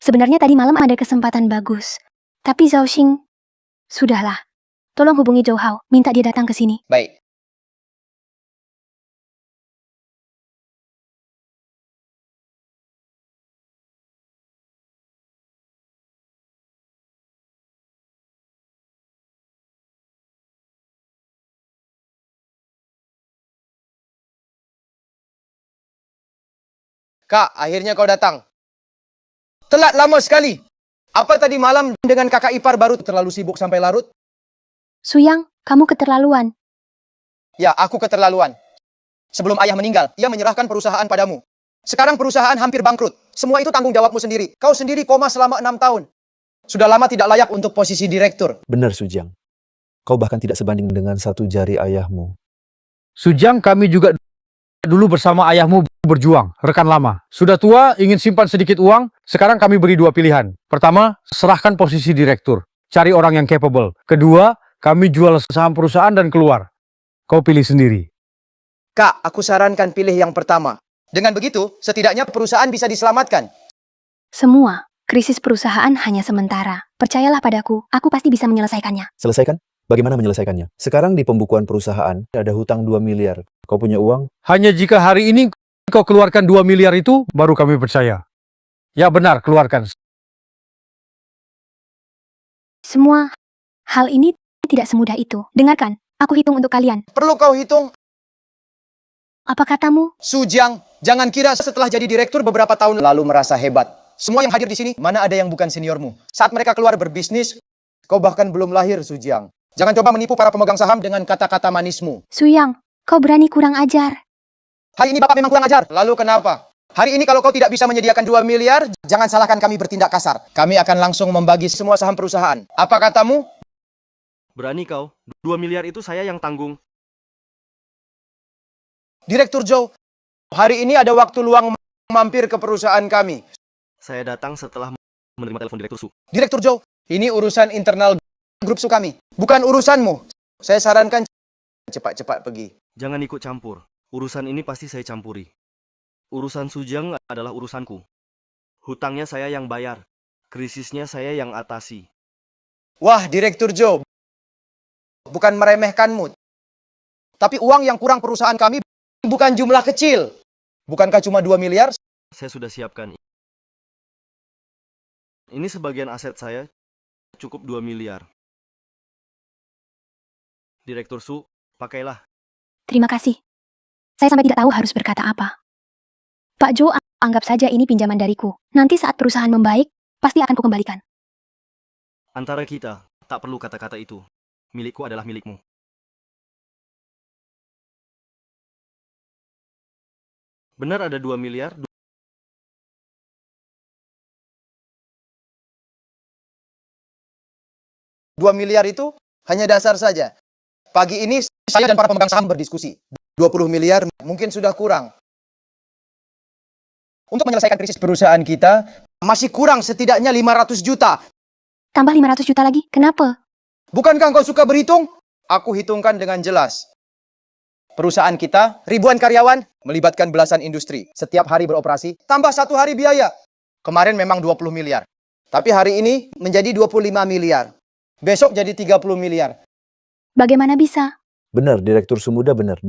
Sebenarnya tadi malam ada kesempatan bagus. Tapi Zhao Xing... Sudahlah. Tolong hubungi Zhou Hao, minta dia datang ke sini. Baik. Kak, akhirnya kau datang. Telat lama sekali. Apa tadi malam dengan kakak ipar baru terlalu sibuk sampai larut? Suyang, kamu keterlaluan. Ya, aku keterlaluan. Sebelum ayah meninggal, ia menyerahkan perusahaan padamu. Sekarang perusahaan hampir bangkrut. Semua itu tanggung jawabmu sendiri. Kau sendiri koma selama 6 tahun. Sudah lama tidak layak untuk posisi direktur. Benar, Sujang. Kau bahkan tidak sebanding dengan satu jari ayahmu. Sujang, kami juga dulu bersama ayahmu berjuang, rekan lama. Sudah tua, ingin simpan sedikit uang, sekarang kami beri 2 pilihan. Pertama, serahkan posisi direktur. Cari orang yang capable. Kedua, kami jual saham perusahaan dan keluar. Kau pilih sendiri. Kak, aku sarankan pilih yang pertama. Dengan begitu, setidaknya perusahaan bisa diselamatkan. Semua krisis perusahaan hanya sementara. Percayalah padaku, aku pasti bisa menyelesaikannya. Selesaikan? Bagaimana menyelesaikannya? Sekarang di pembukuan perusahaan ada hutang 2 miliar. Kau punya uang? Hanya jika hari ini kau keluarkan 2 miliar itu, baru kami percaya. Ya benar, keluarkan. Semua hal ini tidak semudah itu. Dengarkan, aku hitung untuk kalian. Perlu kau hitung? Apa katamu? Sujang, jangan kira setelah jadi direktur beberapa tahun lalu merasa hebat. Semua yang hadir di sini, mana ada yang bukan seniormu? Saat mereka keluar berbisnis, kau bahkan belum lahir, Sujang. Jangan coba menipu para pemegang saham dengan kata-kata manismu. Suyang, kau berani kurang ajar. Hari ini Bapak memang kurang ajar. Lalu kenapa? Hari ini kalau kau tidak bisa menyediakan 2 miliar, jangan salahkan kami bertindak kasar. Kami akan langsung membagi semua saham perusahaan. Apa katamu? Berani kau? 2 miliar itu saya yang tanggung. Direktur Zhou, hari ini ada waktu luang mampir ke perusahaan kami. Saya datang setelah menerima telepon Direktur Su. Direktur Zhou, ini urusan internal grup Su kami. Bukan urusanmu. Saya sarankan cepat-cepat pergi. Jangan ikut campur. Urusan ini pasti saya campuri. Urusan Sujang adalah urusanku. Hutangnya saya yang bayar. Krisisnya saya yang atasi. Wah, Direktur Zhou, bukan meremehkanmu. Tapi uang yang kurang perusahaan kami bukan jumlah kecil. Bukankah cuma 2 miliar? Saya sudah siapkan. Ini sebagian aset saya, cukup 2 miliar. Direktur Su, pakailah. Terima kasih. Saya sampai tidak tahu harus berkata apa. Pak Jo, anggap saja ini pinjaman dariku. Nanti saat perusahaan membaik, pasti akan kukembalikan. Antara kita, tak perlu kata-kata itu. Milikku adalah milikmu. Benar ada 2 miliar? 2 miliar itu hanya dasar saja. Pagi ini saya dan para pemegang saham berdiskusi. 20 miliar mungkin sudah kurang. Untuk menyelesaikan krisis perusahaan kita, masih kurang setidaknya 500 juta. Tambah 500 juta lagi, kenapa? Bukankah kau suka berhitung? Aku hitungkan dengan jelas. Perusahaan kita, ribuan karyawan, melibatkan belasan industri. Setiap hari beroperasi, tambah 1 hari biaya. Kemarin memang 20 miliar. Tapi hari ini menjadi 25 miliar. Besok jadi 30 miliar. Bagaimana bisa? Benar, Direktur Sumuda benar.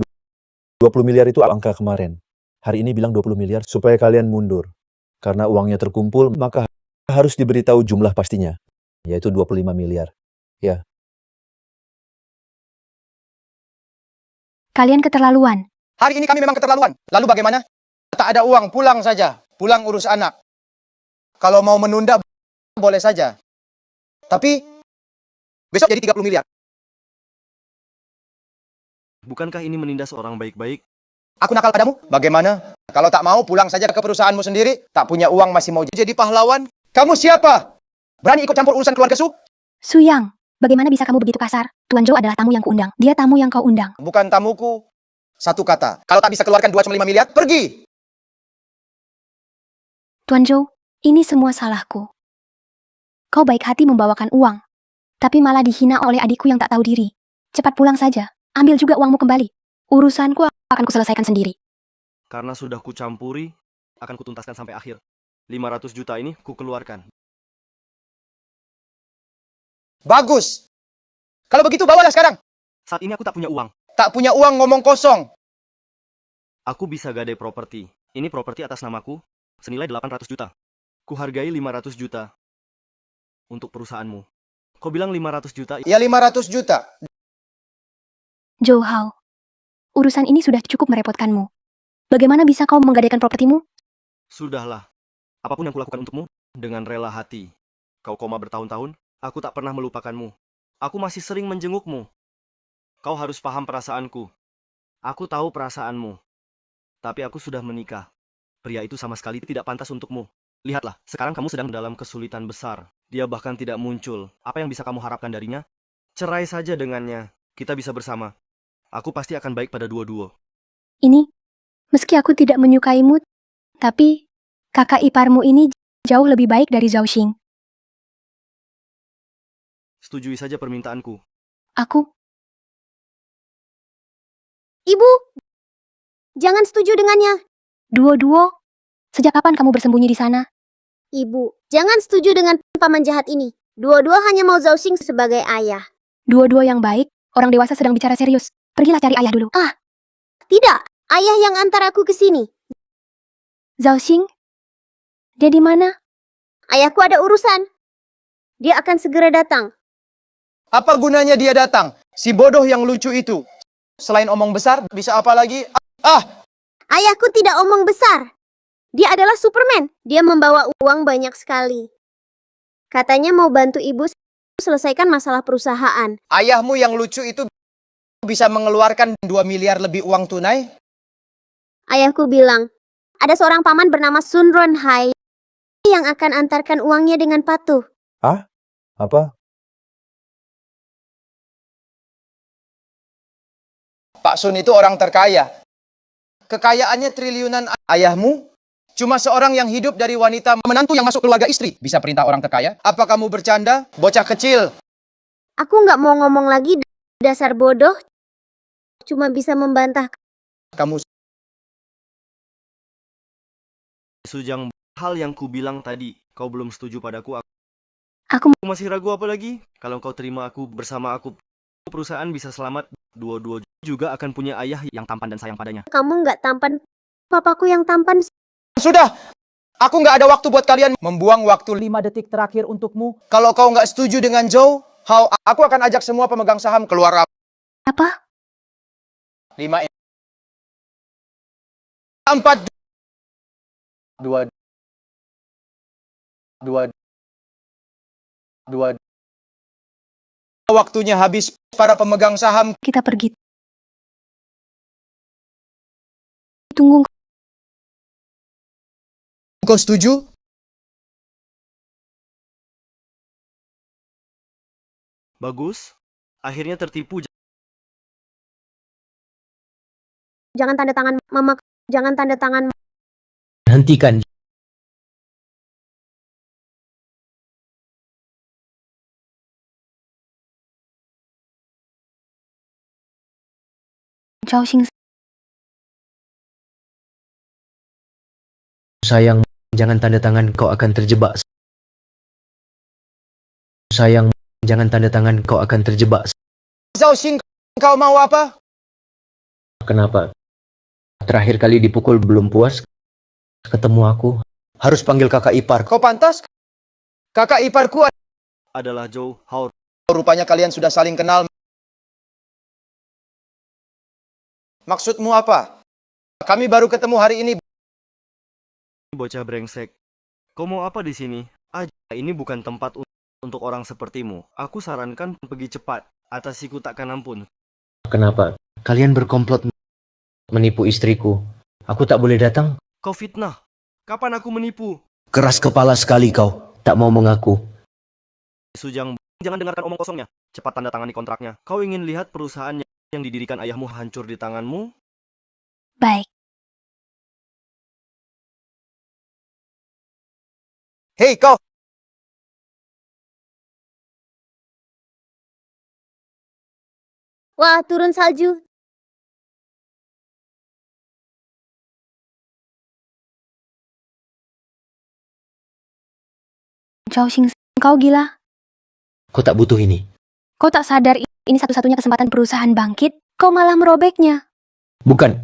20 miliar itu angka kemarin. Hari ini bilang 20 miliar supaya kalian mundur. Karena uangnya terkumpul, maka harus diberitahu jumlah pastinya. Yaitu 25 miliar. Ya. Kalian keterlaluan. Hari ini kami memang keterlaluan. Lalu bagaimana? Tak ada uang, pulang saja. Pulang urus anak. Kalau mau menunda, boleh saja. Tapi, besok jadi 30 miliar. Bukankah ini menindas orang baik-baik? Aku nakal padamu? Bagaimana? Kalau tak mau, pulang saja ke perusahaanmu sendiri. Tak punya uang, masih mau jadi pahlawan? Kamu siapa? Berani ikut campur urusan keluarga Su? Suyang, bagaimana bisa kamu begitu kasar? Tuan Jo adalah tamu yang kuundang. Dia tamu yang kau undang. Bukan tamuku. Satu kata. Kalau tak bisa keluarkan 2,5 miliar, pergi! Tuan Jo, ini semua salahku. Kau baik hati membawakan uang. Tapi malah dihina oleh adikku yang tak tahu diri. Cepat pulang saja. Ambil juga uangmu kembali. Urusanku akan kuselesaikan sendiri. Karena sudah kucampuri, akan kutuntaskan sampai akhir. 500 juta ini kukeluarkan. Bagus! Kalau begitu bawalah sekarang. Saat ini aku tak punya uang. Tak punya uang ngomong kosong. Aku bisa gadai properti. Ini properti atas namaku, senilai 800 juta. Kuhargai 500 juta untuk perusahaanmu. Kau bilang 500 juta, Ya 500 juta. Zhou Hao, urusan ini sudah cukup merepotkanmu. Bagaimana bisa kau menggadaikan propertimu? sudahlah. Apapun yang kulakukan untukmu, dengan rela hati. Kau koma bertahun-tahun, aku tak pernah melupakanmu. Aku masih sering menjengukmu. Kau harus paham perasaanku. Aku tahu perasaanmu. Tapi aku sudah menikah. Pria itu sama sekali tidak pantas untukmu. Lihatlah, sekarang kamu sedang dalam kesulitan besar. Dia bahkan tidak muncul. Apa yang bisa kamu harapkan darinya? Cerai saja dengannya. Kita bisa bersama. Aku pasti akan baik pada dua-dua. Ini, meski aku tidak menyukaimu, tapi kakak iparmu ini jauh lebih baik dari Zhao Xing. Setujui saja permintaanku. Aku, Ibu, jangan setuju dengannya. Duo-duo, sejak kapan kamu bersembunyi di sana? Ibu, jangan setuju dengan paman jahat ini. Dua-dua hanya mau Zhao Xing sebagai ayah. Duo-duo yang baik, orang dewasa sedang bicara serius. Pergilah cari ayah dulu. Tidak, ayah yang antar aku ke sini. Zhao Xing? Dia di mana? Ayahku ada urusan. Dia akan segera datang. Apa gunanya dia datang? Si bodoh yang lucu itu. Selain omong besar, bisa apa lagi? Ayahku tidak omong besar. Dia adalah Superman. Dia membawa uang banyak sekali. Katanya mau bantu ibu selesaikan masalah perusahaan. Ayahmu yang lucu itu bisa mengeluarkan 2 miliar lebih uang tunai? Ayahku bilang, ada seorang paman bernama Sun Ron Hai yang akan antarkan uangnya dengan patuh. Apa? Pak Sun itu orang terkaya. Kekayaannya triliunan. Ayahmu cuma seorang yang hidup dari wanita menantu yang masuk keluarga istri. Bisa perintah orang terkaya? Apa kamu bercanda? Bocah kecil. Aku nggak mau ngomong lagi, dasar bodoh. Cuma bisa membantah. Kamu Sujang, hal yang ku bilang tadi, kau belum setuju padaku. Aku Masih ragu apa lagi? Kalau kau terima aku bersama aku, perusahaan bisa selamat. Dua-dua juga akan punya ayah yang tampan dan sayang padanya. Kamu nggak tampan. Papaku yang tampan. sudah. Aku nggak ada waktu buat kalian membuang waktu 5 detik terakhir untukmu. Kalau kau nggak setuju dengan Zhou Hao, aku akan ajak semua pemegang saham keluar. apa? 5, 4, 2, 2, 2. Waktunya habis para pemegang saham. Kita pergi. Tunggu. Kau setuju? Bagus. Akhirnya tertipu. Jangan tanda tangan, Mama. Jangan tanda tangan. Hentikan. Zhao Xing, Sayang, jangan tanda tangan, kau akan terjebak. Sayang, jangan tanda tangan, kau akan terjebak. Zhao Xing, kau mau apa? Kenapa? Terakhir kali dipukul belum puas? Ketemu aku, harus panggil kakak ipar. Kau pantas? Kakak iparku. Adalah Zhou Hao. Rupanya kalian sudah saling kenal. Maksudmu apa? Kami baru ketemu hari ini. Bocah brengsek. Kau mau apa di sini? Ini bukan tempat untuk orang sepertimu. Aku sarankan pergi cepat. Atas siku takkan ampun. Kenapa? Kalian berkomplot menipu istriku. Aku tak boleh datang? Kau fitnah. Kapan aku menipu? Keras kepala sekali kau. Tak mau mengaku. Sujang, jangan dengarkan omong kosongnya. Cepat tanda tangani kontraknya. Kau ingin lihat perusahaan yang didirikan ayahmu hancur di tanganmu? baik. Hei kau! Wah, turun salju. Zhao Xing, kau gila. Kau tak butuh ini. Kau tak sadar ini satu-satunya kesempatan perusahaan bangkit, kau malah merobeknya. Bukan.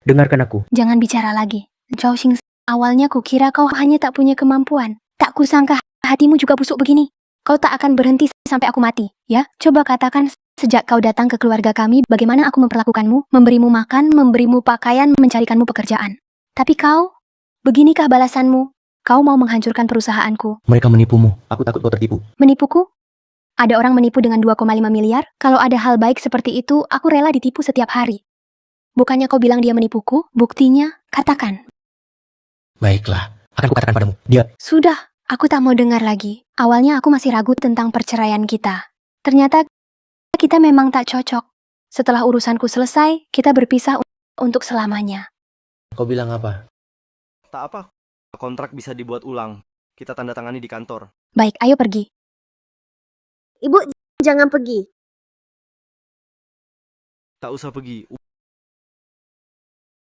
Dengarkan aku. Jangan bicara lagi. Zhao Xing, awalnya kukira kau hanya tak punya kemampuan. Tak kusangka hatimu juga busuk begini. Kau tak akan berhenti sampai aku mati, ya? Coba katakan, sejak kau datang ke keluarga kami, bagaimana aku memperlakukanmu, memberimu makan, memberimu pakaian, mencarikanmu pekerjaan. Tapi kau, beginikah balasanmu? Kau mau menghancurkan perusahaanku. Mereka menipumu. Aku takut kau tertipu. Menipuku? Ada orang menipu dengan 2,5 miliar? Kalau ada hal baik seperti itu, aku rela ditipu setiap hari. Bukannya kau bilang dia menipuku? Buktinya, katakan. Baiklah. Akan kukatakan padamu. Dia... Sudah, aku tak mau dengar lagi. Awalnya aku masih ragu tentang perceraian kita. Ternyata kita memang tak cocok. Setelah urusanku selesai, kita berpisah untuk selamanya. Kau bilang apa? Tak apa. Kontrak bisa dibuat ulang. Kita tanda tangani di kantor. Baik, ayo pergi. Ibu, jangan pergi. Tak usah pergi.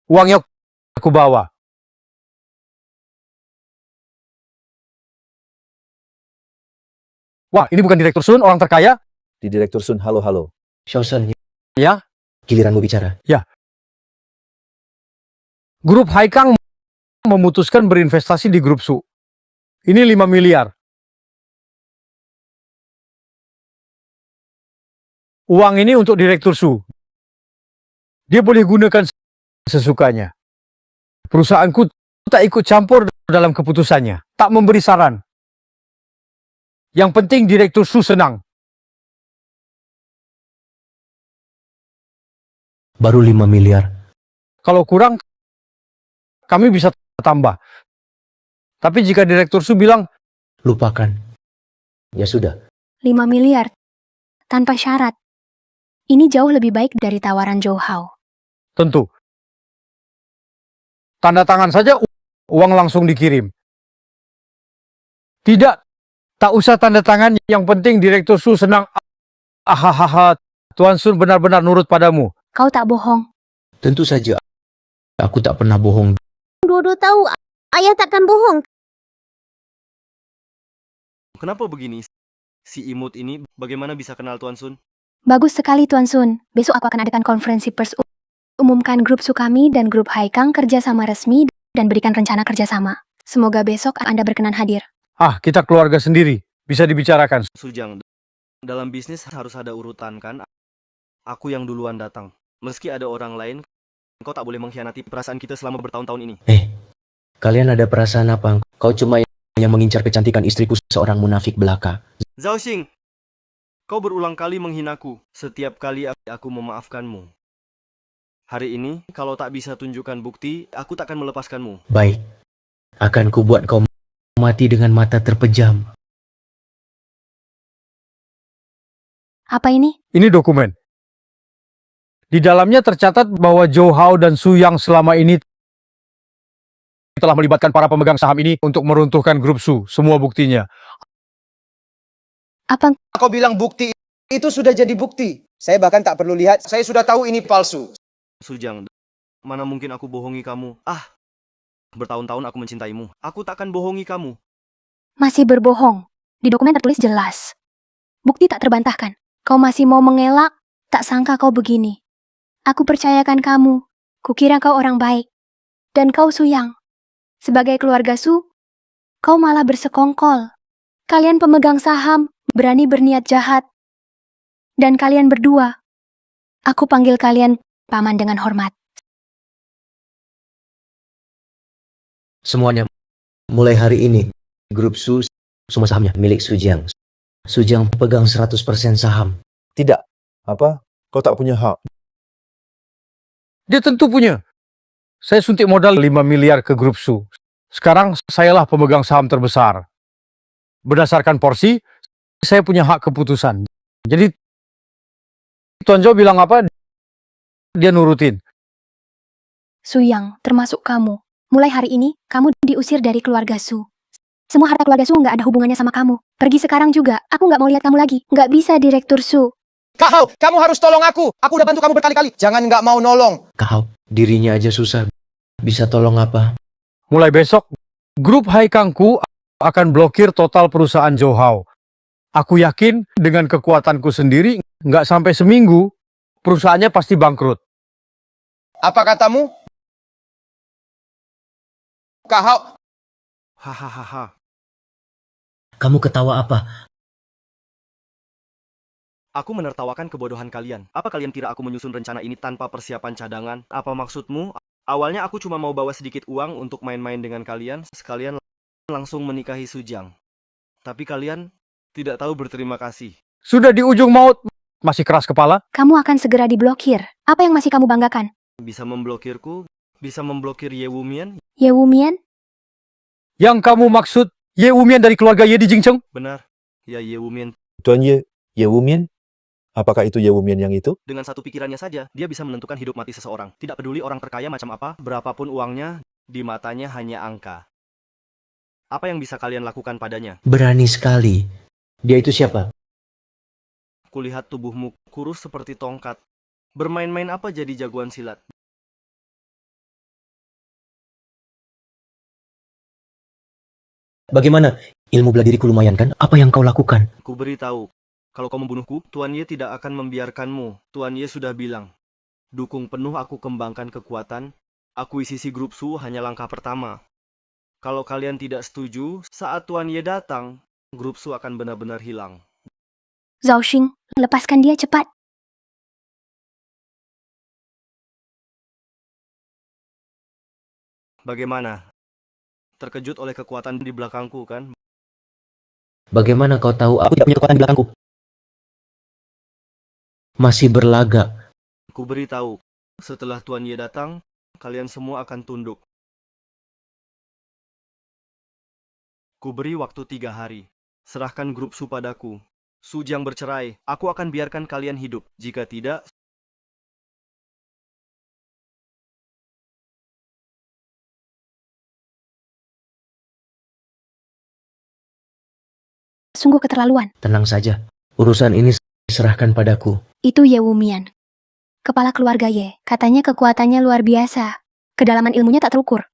Uangnya aku bawa. Wah, ini bukan Direktur Sun, orang terkaya? Di Direktur Sun, halo. Shousen. Ya? Giliranmu bicara. Ya. Grup Haikang memutuskan berinvestasi di Grup Su. Ini 5 miliar. Uang ini untuk Direktur Su. Dia boleh gunakan sesukanya. Perusahaanku tak ikut campur dalam keputusannya. Tak memberi saran. Yang penting Direktur Su senang. Baru 5 miliar. Kalau kurang, kami bisa tambah. Tapi jika Direktur Su bilang, Lupakan. Ya sudah. 5 miliar. Tanpa syarat. Ini jauh lebih baik dari tawaran Zhou Hao. tentu. Tanda tangan saja, uang langsung dikirim. Tidak, tak usah tanda tangan, yang penting Direktur Su senang. Ahahaha, Tuan Sun benar-benar nurut padamu. Kau tak bohong. Tentu saja. Aku tak pernah bohong. Dua-dua tahu, ayah takkan bohong. Kenapa begini? Si imut ini bagaimana bisa kenal Tuan Sun? Bagus sekali Tuan Sun. Besok aku akan adakan konferensi pers umumkan grup Su kami dan grup Haikang kerjasama resmi dan berikan rencana kerjasama. Semoga besok Anda berkenan hadir. Ah, kita keluarga sendiri. Bisa dibicarakan. Sujang, dalam bisnis harus ada urutan kan? Aku yang duluan datang. Meski ada orang lain, kau tak boleh mengkhianati perasaan kita selama bertahun-tahun ini. Kalian ada perasaan apa? Kau cuma yang mengincar kecantikan istriku, seorang munafik belaka. Zhao Xing, kau berulang kali menghinaku. Setiap kali aku memaafkanmu. Hari ini, kalau tak bisa tunjukkan bukti, aku takkan melepaskanmu. Baik. Akan kubuat kau mati dengan mata terpejam. Apa ini? Ini dokumen. Di dalamnya tercatat bahwa Zhou Hao dan Su Yang selama ini telah melibatkan para pemegang saham ini untuk meruntuhkan grup Su. Semua buktinya. Apa? Kau bilang bukti itu sudah jadi bukti. Saya bahkan tak perlu lihat, saya sudah tahu ini palsu. Sujang, mana mungkin aku bohongi kamu? Bertahun-tahun aku mencintaimu. Aku takkan bohongi kamu. Masih berbohong. Di dokumen tertulis jelas. Bukti tak terbantahkan. Kau masih mau mengelak? Tak sangka kau begini. Aku percayakan kamu. Kukira kau orang baik. Dan kau Su Yang. Sebagai keluarga Su, kau malah bersekongkol. Kalian pemegang saham, berani berniat jahat. Dan kalian berdua, aku panggil kalian paman dengan hormat. Semuanya. Mulai hari ini, grup Su, semua sahamnya milik Sujang. Sujang pegang 100% saham. Tidak. Apa? Kau tak punya hak. Dia tentu punya. Saya suntik modal 5 miliar ke grup Su. Sekarang sayalah pemegang saham terbesar. Berdasarkan porsi, saya punya hak keputusan. Jadi, Tuan Zhou bilang apa, dia nurutin. Su Yang, termasuk kamu. Mulai hari ini, kamu diusir dari keluarga Su. Semua harta keluarga Su nggak ada hubungannya sama kamu. Pergi sekarang juga. Aku nggak mau lihat kamu lagi. Nggak bisa, Direktur Su. Kamu harus tolong aku. Aku udah bantu kamu berkali-kali. Jangan nggak mau nolong. Kau, dirinya aja susah. Bisa tolong apa? Mulai besok, grup Haikangku akan blokir total perusahaan Zhou Hao. Aku yakin dengan kekuatanku sendiri, nggak sampai seminggu, perusahaannya pasti bangkrut. Apa katamu? Kau Hahaha. Kamu ketawa apa? Aku menertawakan kebodohan kalian. Apa kalian kira aku menyusun rencana ini tanpa persiapan cadangan? Apa maksudmu? Awalnya aku cuma mau bawa sedikit uang untuk main-main dengan kalian, sekalian langsung menikahi Sujang. Tapi kalian tidak tahu berterima kasih. Sudah di ujung maut, masih keras kepala? Kamu akan segera diblokir. Apa yang masih kamu banggakan? Bisa memblokirku, bisa memblokir Ye Wumian? Ye Wumian? Yang kamu maksud Ye Wumian dari keluarga Ye di Jingcheng? Benar, ya Ye Wumian. Tuan Ye Wumian? Apakah itu Ye Wumian yang itu? Dengan satu pikirannya saja, dia bisa menentukan hidup mati seseorang. Tidak peduli orang terkaya macam apa, berapapun uangnya, di matanya hanya angka. Apa yang bisa kalian lakukan padanya? Berani sekali. Dia itu siapa? Kulihat tubuhmu kurus seperti tongkat. Bermain-main apa jadi jagoan silat? Bagaimana? Ilmu bela diriku lumayan kan? Apa yang kau lakukan? Ku beritahu, kalau kau membunuhku, Tuan Ye tidak akan membiarkanmu. Tuan Ye sudah bilang, dukung penuh aku kembangkan kekuatan, akuisisi grup Su hanya langkah pertama. Kalau kalian tidak setuju, saat Tuan Ye datang, grup Su akan benar-benar hilang. Zhao Xing, lepaskan dia cepat. Bagaimana? Terkejut oleh kekuatan di belakangku, kan? Bagaimana kau tahu aku tidak punya kekuatan di belakangku? Masih berlagak. Ku beritahu, setelah Tuan Ye datang, kalian semua akan tunduk. Ku beri waktu 3 hari. Serahkan grup Su padaku. Sujang bercerai, aku akan biarkan kalian hidup. Jika tidak, Sungguh keterlaluan. Tenang saja. Urusan ini serahkan padaku. Itu Ye Wumian. Kepala keluarga Ye. Katanya kekuatannya luar biasa. Kedalaman ilmunya tak terukur.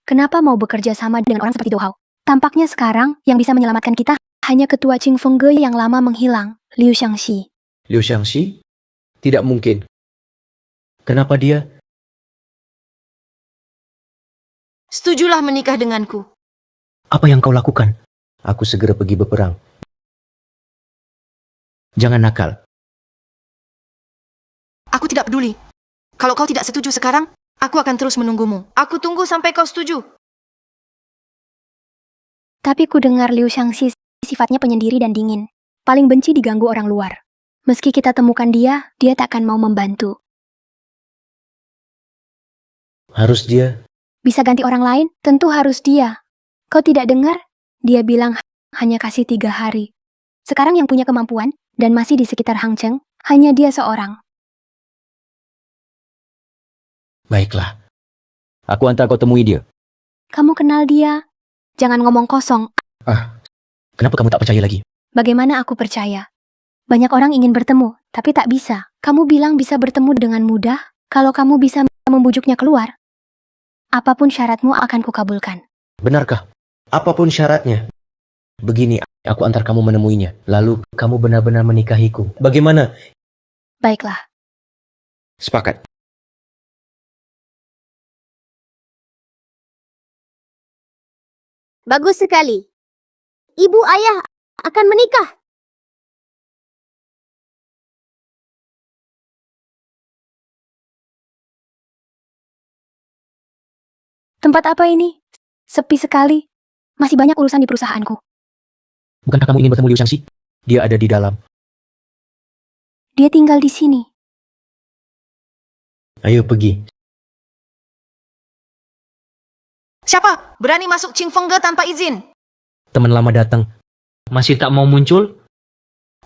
Kenapa mau bekerja sama dengan orang seperti Dou Hao? Tampaknya sekarang yang bisa menyelamatkan kita hanya ketua Qing Fengge yang lama menghilang, Liu Xiangxi. Liu Xiangxi? Tidak mungkin. Kenapa dia? Setujulah menikah denganku. Apa yang kau lakukan? Aku segera pergi berperang. Jangan nakal. Aku tidak peduli. Kalau kau tidak setuju sekarang, aku akan terus menunggumu. Aku tunggu sampai kau setuju. Tapi ku dengar Liu Xiangxi sifatnya penyendiri dan dingin. Paling benci diganggu orang luar. Meski kita temukan dia takkan mau membantu. Harus dia. Bisa ganti orang lain? Tentu harus dia. Kau tidak dengar? Dia bilang hanya kasih 3 hari. Sekarang yang punya kemampuan dan masih di sekitar Hangzhou, hanya dia seorang. Baiklah. Aku antar kau temui dia. Kamu kenal dia? Jangan ngomong kosong. Kenapa kamu tak percaya lagi? Bagaimana aku percaya? Banyak orang ingin bertemu, tapi tak bisa. Kamu bilang bisa bertemu dengan mudah, kalau kamu bisa membujuknya keluar. Apapun syaratmu akan kukabulkan. Benarkah? Apapun syaratnya. Begini, aku antar kamu menemuinya. Lalu kamu benar-benar menikahiku. Bagaimana? Baiklah. Sepakat. Bagus sekali. Ibu ayah akan menikah. Tempat apa ini? Sepi sekali. Masih banyak urusan di perusahaanku. Bukankah kamu ingin bertemu Liu Xiangxi? Dia ada di dalam. Dia tinggal di sini. Ayo pergi. Siapa? Berani masuk Qing Fengge tanpa izin? Teman lama datang. Masih tak mau muncul?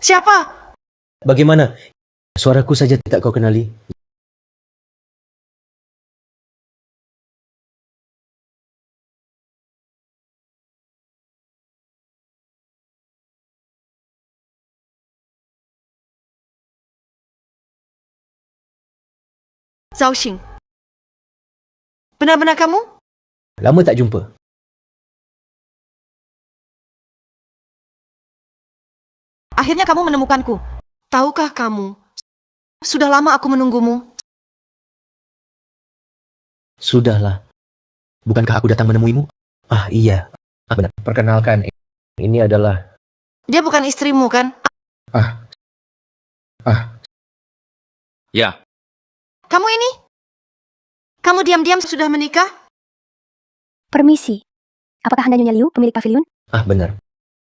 Siapa? Bagaimana? Suaraku saja tidak kau kenali. Zhao Xing. Benar-benar kamu? Lama tak jumpa. Akhirnya kamu menemukanku. Tahukah kamu, sudah lama aku menunggumu. Sudahlah. Bukankah aku datang menemuimu? Ah iya. Ah benar. Perkenalkan, ini adalah... Dia bukan istrimu, kan? Ah. Ya, Kamu ini? Kamu diam-diam sudah menikah? Permisi. Apakah Anda Nyonya Liu, pemilik pavilion? Ah benar.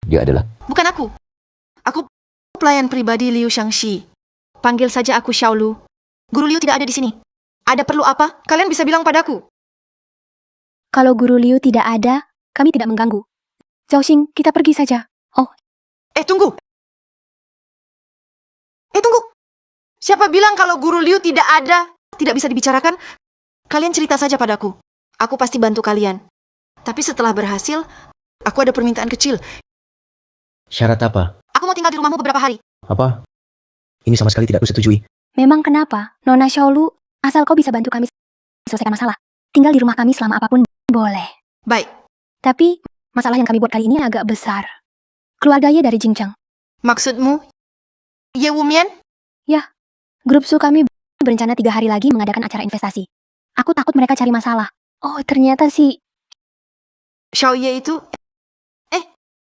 Dia adalah... Bukan aku. Aku pelayan pribadi Liu Shangxi. Panggil saja aku Xiao Lu. Guru Liu tidak ada di sini. Ada perlu apa? Kalian bisa bilang padaku. Kalau Guru Liu tidak ada, kami tidak mengganggu. Zhao Xing, kita pergi saja. Tunggu. Tunggu. Siapa bilang kalau Guru Liu tidak ada? Tidak bisa dibicarakan? Kalian cerita saja padaku. Aku pasti bantu kalian. Tapi setelah berhasil, aku ada permintaan kecil. Syarat apa? Aku mau tinggal di rumahmu beberapa hari. Apa? Ini sama sekali tidak kusetujui. Memang kenapa? Nona Xiaolu, asal kau bisa bantu kami selesaikan masalah. Tinggal di rumah kami selama apapun boleh. Baik. Tapi, masalah yang kami buat kali ini agak besar. Keluarga Ye dari Jingcheng. Maksudmu? Ye Wumian? Grup Su kami berencana 3 hari lagi mengadakan acara investasi. Aku takut mereka cari masalah. Oh, ternyata si... Xiao Ye itu?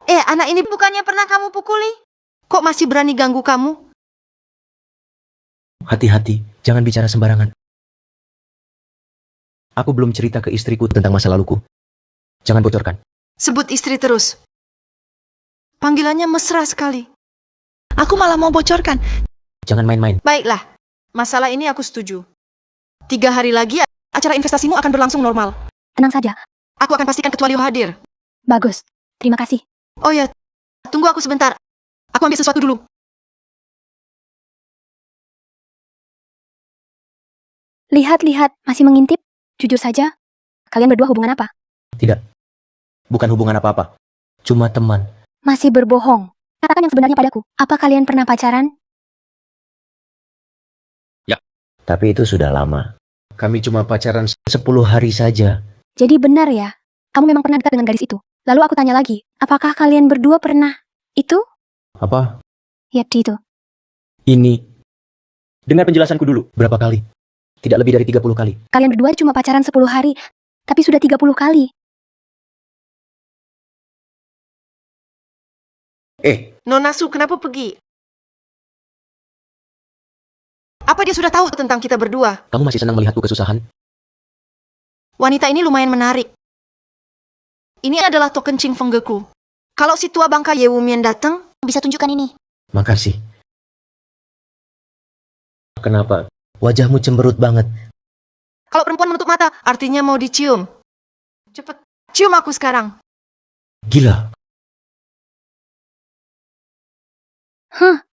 Anak ini bukannya pernah kamu pukuli? Kok masih berani ganggu kamu? Hati-hati, jangan bicara sembarangan. Aku belum cerita ke istriku tentang masa laluku. Jangan bocorkan. Sebut istri terus. Panggilannya mesra sekali. Aku malah mau bocorkan. Jangan main-main. Baiklah, masalah ini aku setuju. 3 hari lagi acara investasimu akan berlangsung normal. Tenang saja. Aku akan pastikan Ketua Liu hadir. Bagus. Terima kasih. Oh ya, tunggu aku sebentar. Aku ambil sesuatu dulu. Lihat-lihat, masih mengintip? Jujur saja, kalian berdua hubungan apa? Tidak. Bukan hubungan apa-apa. Cuma teman. Masih berbohong. Katakan yang sebenarnya padaku. Apa kalian pernah pacaran? Tapi itu sudah lama. Kami cuma pacaran 10 hari saja. Jadi benar ya, kamu memang pernah dekat dengan gadis itu. Lalu aku tanya lagi, apakah kalian berdua pernah? Itu? Apa? Ya, itu. Ini. Dengar penjelasanku dulu. Berapa kali? Tidak lebih dari 30 kali. Kalian berdua cuma pacaran 10 hari, tapi sudah 30 kali. Nona Su, kenapa pergi? Apa dia sudah tahu tentang kita berdua? Kamu masih senang melihatku kesusahan? Wanita ini lumayan menarik. Ini adalah token Qing Fenggeku. Kalau si tua bangka Ye Wumian datang, bisa tunjukkan ini. Makasih. Kenapa? Wajahmu cemberut banget. Kalau perempuan menutup mata, artinya mau dicium. Cepet, cium aku sekarang. Gila. Hah?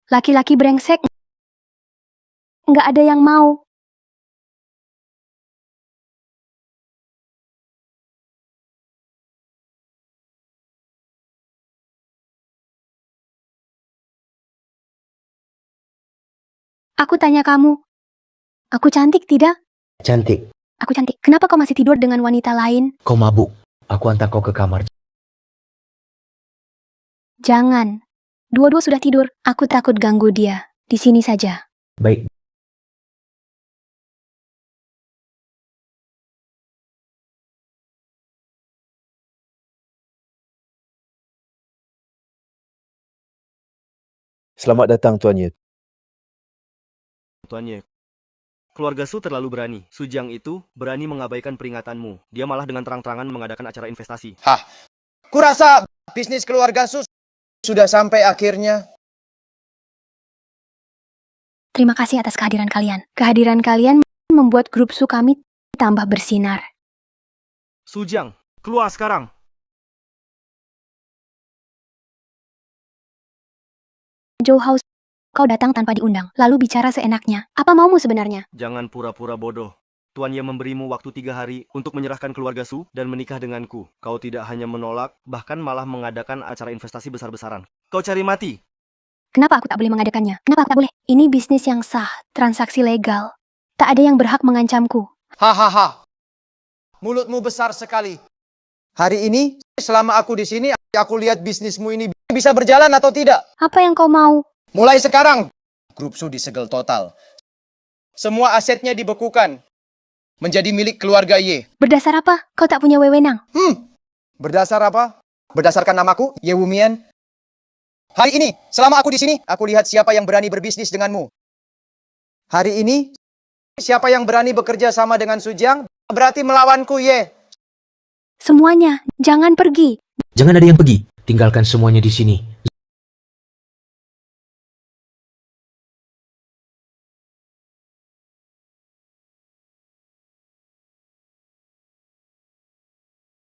Laki-laki brengsek. Nggak ada yang mau. Aku tanya kamu, aku cantik tidak? Cantik. Aku cantik. Kenapa kau masih tidur dengan wanita lain? Kau mabuk. Aku antar kau ke kamar. Jangan. Dua-dua sudah tidur. Aku takut ganggu dia. Di sini saja. Baik. Selamat datang Tuan Ye. Tuan Ye. Keluarga Su terlalu berani. Su Jiang itu berani mengabaikan peringatanmu. Dia malah dengan terang-terangan mengadakan acara investasi. Kurasa bisnis keluarga Sus sudah sampai akhirnya. Terima kasih atas kehadiran kalian. Kehadiran kalian membuat grup Su kami tambah bersinar. Su Jiang, keluar sekarang. Zhou Hao, kau datang tanpa diundang, lalu bicara seenaknya. Apa maumu sebenarnya? Jangan pura-pura bodoh. Tuan Ye memberimu waktu 3 hari untuk menyerahkan keluarga Su dan menikah denganku. Kau tidak hanya menolak, bahkan malah mengadakan acara investasi besar-besaran. Kau cari mati. Kenapa aku tak boleh mengadakannya? Kenapa aku tak boleh? Ini bisnis yang sah, transaksi legal. Tak ada yang berhak mengancamku. Hahaha. Mulutmu besar sekali. Hari ini selama aku di sini, aku lihat bisnismu ini bisa berjalan atau tidak. Apa yang kau mau? Mulai sekarang, Grup Su disegel total. Semua asetnya dibekukan. Menjadi milik keluarga Y. Berdasar apa? Kau tak punya wewenang. Berdasar apa? Berdasarkan namaku, Ye Wumian. Hari ini, selama aku di sini, aku lihat siapa yang berani berbisnis denganmu. Hari ini, siapa yang berani bekerja sama dengan Sujiang, berarti melawanku, Ye. Semuanya, jangan pergi. Jangan ada yang pergi. Tinggalkan semuanya di sini.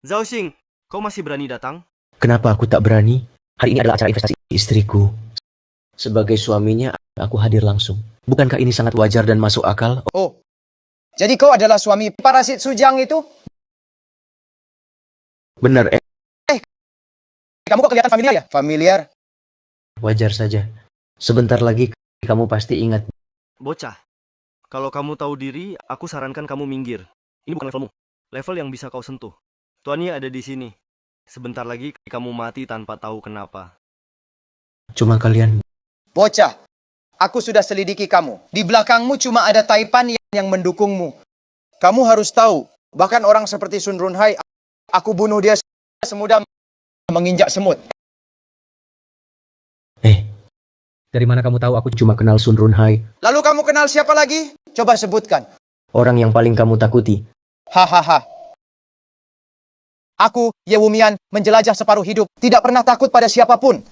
Zhao Xing, kau masih berani datang? Kenapa aku tak berani? Hari ini adalah acara investasi istriku. Sebagai suaminya, aku hadir langsung. Bukankah ini sangat wajar dan masuk akal? Oh, jadi kau adalah suami parasit Sujiang itu? Benar, Kamu kok kelihatan familiar ya? Familiar? wajar saja. Sebentar lagi kamu pasti ingat. Bocah, kalau kamu tahu diri, aku sarankan kamu minggir. Ini bukan levelmu. Level yang bisa kau sentuh. Tuannya ada di sini. Sebentar lagi kamu mati tanpa tahu kenapa. Cuma kalian. Bocah, aku sudah selidiki kamu. Di belakangmu cuma ada Taipan yang mendukungmu. Kamu harus tahu, bahkan orang seperti Sun Runhai, aku bunuh dia semudah menginjak semut. Dari mana kamu tahu aku cuma kenal Sun Runhai? Lalu kamu kenal siapa lagi? Coba sebutkan. Orang yang paling kamu takuti. Hahaha. Aku, Ye Wumian, menjelajah separuh hidup. Tidak pernah takut pada siapapun.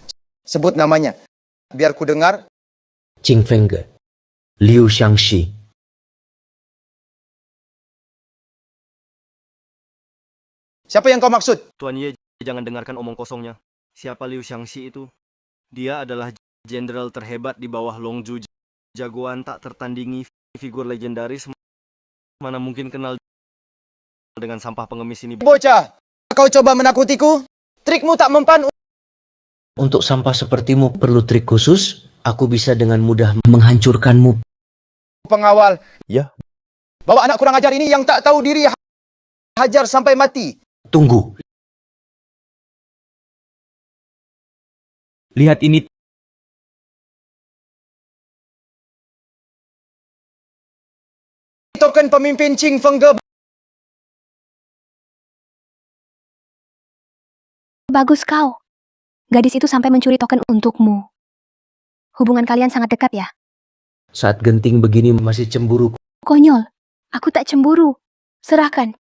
Sebut namanya. Biar ku dengar. Qing Fengge. Liu Xiangxi. Siapa yang kau maksud? Tuan Ye, jangan dengarkan omong kosongnya. Siapa Liu Xiangxi itu? Dia adalah jenderal terhebat di bawah Longju. Jagoan tak tertandingi, figur legendaris. Mana mungkin kenal dengan sampah pengemis ini. Bocah, kau coba menakutiku? Trikmu tak mempan. Untuk sampah sepertimu perlu trik khusus? Aku bisa dengan mudah menghancurkanmu. Pengawal. Ya. Bawa anak kurang ajar ini yang tak tahu diri, hajar sampai mati. Tunggu. Lihat ini. Token pemimpin Qing Fengge. Bagus kau. Gadis itu sampai mencuri token untukmu. Hubungan kalian sangat dekat ya? Saat genting begini masih cemburu. Konyol. Aku tak cemburu. Serahkan.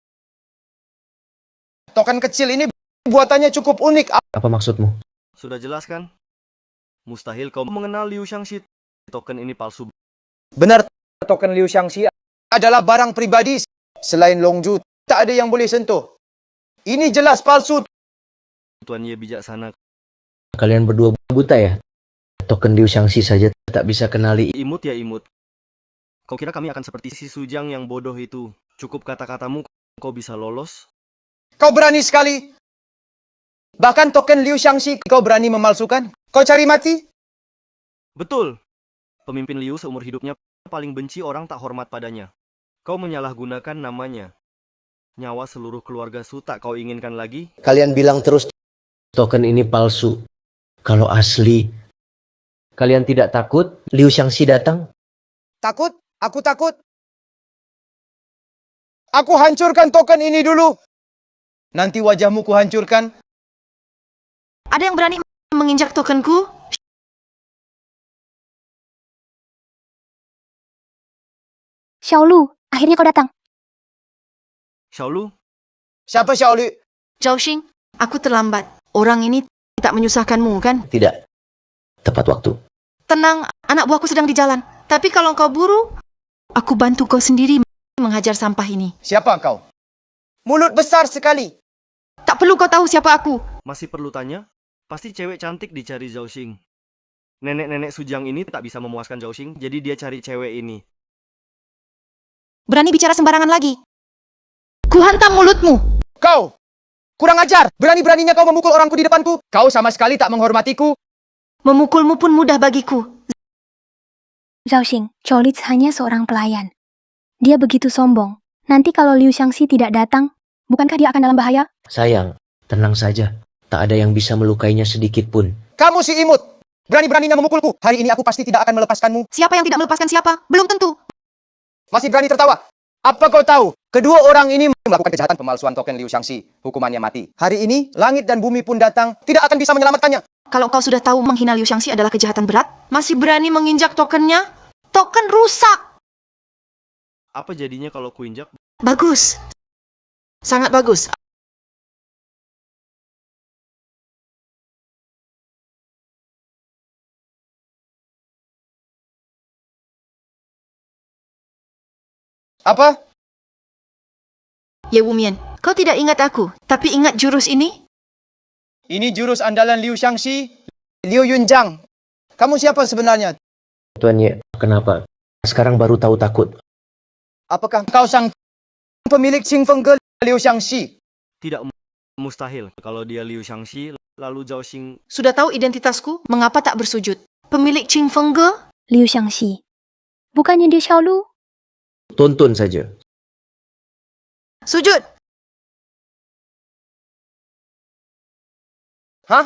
Token kecil ini buatannya cukup unik. Apa maksudmu? Sudah jelas kan? Mustahil kau mengenal Liu Xiangxi. Token ini palsu. Benar, token Liu Xiangxi adalah barang pribadi. Selain Longju, tak ada yang boleh sentuh. Ini jelas palsu. Tuan Ye bijaksana. Kalian berdua buta ya? Token Liu Xiangxi saja tak bisa kenali. Imut ya imut. Kau kira kami akan seperti si Sujiang yang bodoh itu? Cukup kata-katamu, kau bisa lolos? Kau berani sekali. Bahkan token Liu Xiangxi kau berani memalsukan. Kau cari mati? Betul. Pemimpin Liu seumur hidupnya paling benci orang tak hormat padanya. Kau menyalahgunakan namanya. Nyawa seluruh keluarga Su tak kau inginkan lagi? Kalian bilang terus token ini palsu. Kalau asli, kalian tidak takut Liu Xiangxi datang? Takut? Aku takut. Aku hancurkan token ini dulu. Nanti wajahmu ku hancurkan. Ada yang berani menginjak tokenku? Xiaolu, akhirnya kau datang. Xiaolu? Siapa Xiaolu? Zhao Xing, aku terlambat. Orang ini tak menyusahkanmu kan? Tidak. Tepat waktu. Tenang, anak buahku sedang di jalan. Tapi kalau kau buru, aku bantu kau sendiri menghajar sampah ini. Siapa kau? Mulut besar sekali. Tak perlu kau tahu siapa aku. Masih perlu tanya? Pasti cewek cantik dicari Zhao Xing. Nenek-nenek Sujiang ini tak bisa memuaskan Zhao Xing, jadi dia cari cewek ini. Berani bicara sembarangan lagi. Ku hantam mulutmu. Kau! Kurang ajar! Berani-beraninya kau memukul orangku di depanku. Kau sama sekali tak menghormatiku. Memukulmu pun mudah bagiku. Zhao Xing, Cholitz hanya seorang pelayan. Dia begitu sombong. Nanti kalau Liu Xiangxi tidak datang, bukankah dia akan dalam bahaya? Sayang, Tenang saja, tak ada yang bisa melukainya sedikit pun. Kamu si imut, berani-beraninya memukulku. Hari ini aku pasti tidak akan melepaskanmu. Siapa yang tidak melepaskan siapa? Belum tentu. Masih berani tertawa? Apa kau tahu? Kedua orang ini melakukan kejahatan pemalsuan token Liu Xiangxi. Hukumannya mati. Hari ini, langit dan bumi pun datang, tidak akan bisa menyelamatkannya. Kalau kau sudah tahu menghina Liu Xiangxi adalah kejahatan berat, masih berani menginjak tokennya? Token rusak. Apa jadinya kalau kuinjak? Bagus. Sangat bagus. Apa? Ye Wumian, kau tidak ingat aku, tapi ingat jurus ini? Ini jurus andalan Liu Xiangxi, Liu Yunjang. Kamu siapa sebenarnya? Tuan Ye, kenapa? Sekarang baru tahu takut. Apakah kau sang pemilik Qing Fengge Liu Xiangxi? Tidak mustahil. Kalau dia Liu Xiangxi, lalu Zhao Xing... Sudah tahu identitasku, mengapa tak bersujud? Pemilik Qing Fengge? Liu Xiangxi. Bukannya dia Xiaolu? Tonton saja. Sujud! Hah?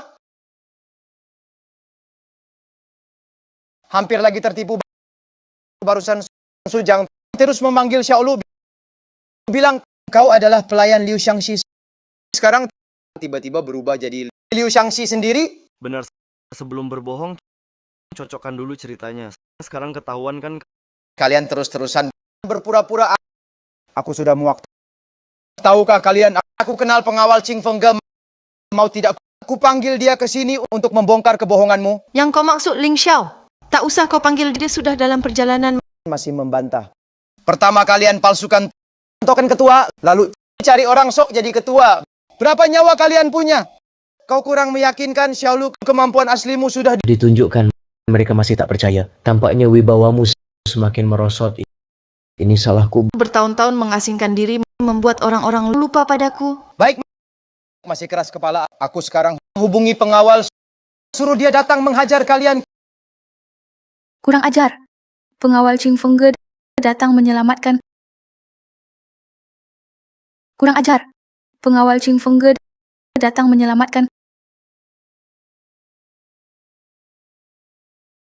Hampir lagi tertipu. Barusan Sujang terus memanggil Xiaolu. Bilang kau adalah pelayan Liu Xiangxi. Sekarang tiba-tiba berubah jadi Liu Xiangxi sendiri. Benar, sebelum berbohong, cocokkan dulu ceritanya. Sekarang ketahuan kan... Kalian terus-terusan berpura-pura. Aku sudah muak. Tahukah kalian, aku kenal pengawal Qing Fengge. Mau tidak, aku panggil dia ke sini untuk membongkar kebohonganmu. Yang kau maksud Ling Xiao? Tak usah kau panggil, dia sudah dalam perjalanan. Masih membantah. Pertama kalian palsukan token ketua, lalu cari orang sok jadi ketua. Berapa nyawa kalian punya? Kau kurang meyakinkan, Xiaolu, kemampuan aslimu sudah Ditunjukkan, mereka masih tak percaya. Tampaknya wibawamu semakin merosot. Ini salahku. Bertahun-tahun mengasingkan diri, membuat orang-orang lupa padaku. baik. Masih keras kepala. Aku sekarang hubungi pengawal, suruh dia datang menghajar kalian. Kurang ajar. Pengawal Qing Fengge datang menyelamatkan. Kurang ajar. Pengawal Qing Fengge datang menyelamatkan.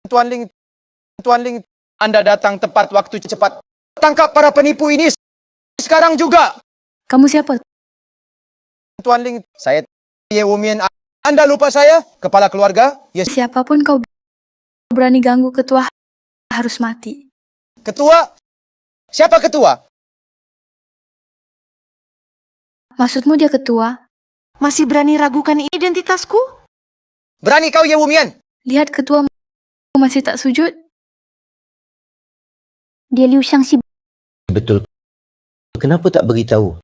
Tuan Ling, Anda datang tepat waktu, cepat. Tangkap para penipu ini sekarang juga. Kamu siapa? Tuan Ling, saya Ye Wumian. Anda lupa saya? Kepala keluarga? Yes. Siapapun kau berani ganggu ketua harus mati. Ketua? Siapa ketua? Maksudmu dia ketua? Masih berani ragukan identitasku? Berani kau, Ye Wumian? Lihat ketua masih tak sujud. Dia Liu Xiangxi. Betul. Kenapa tak beritahu?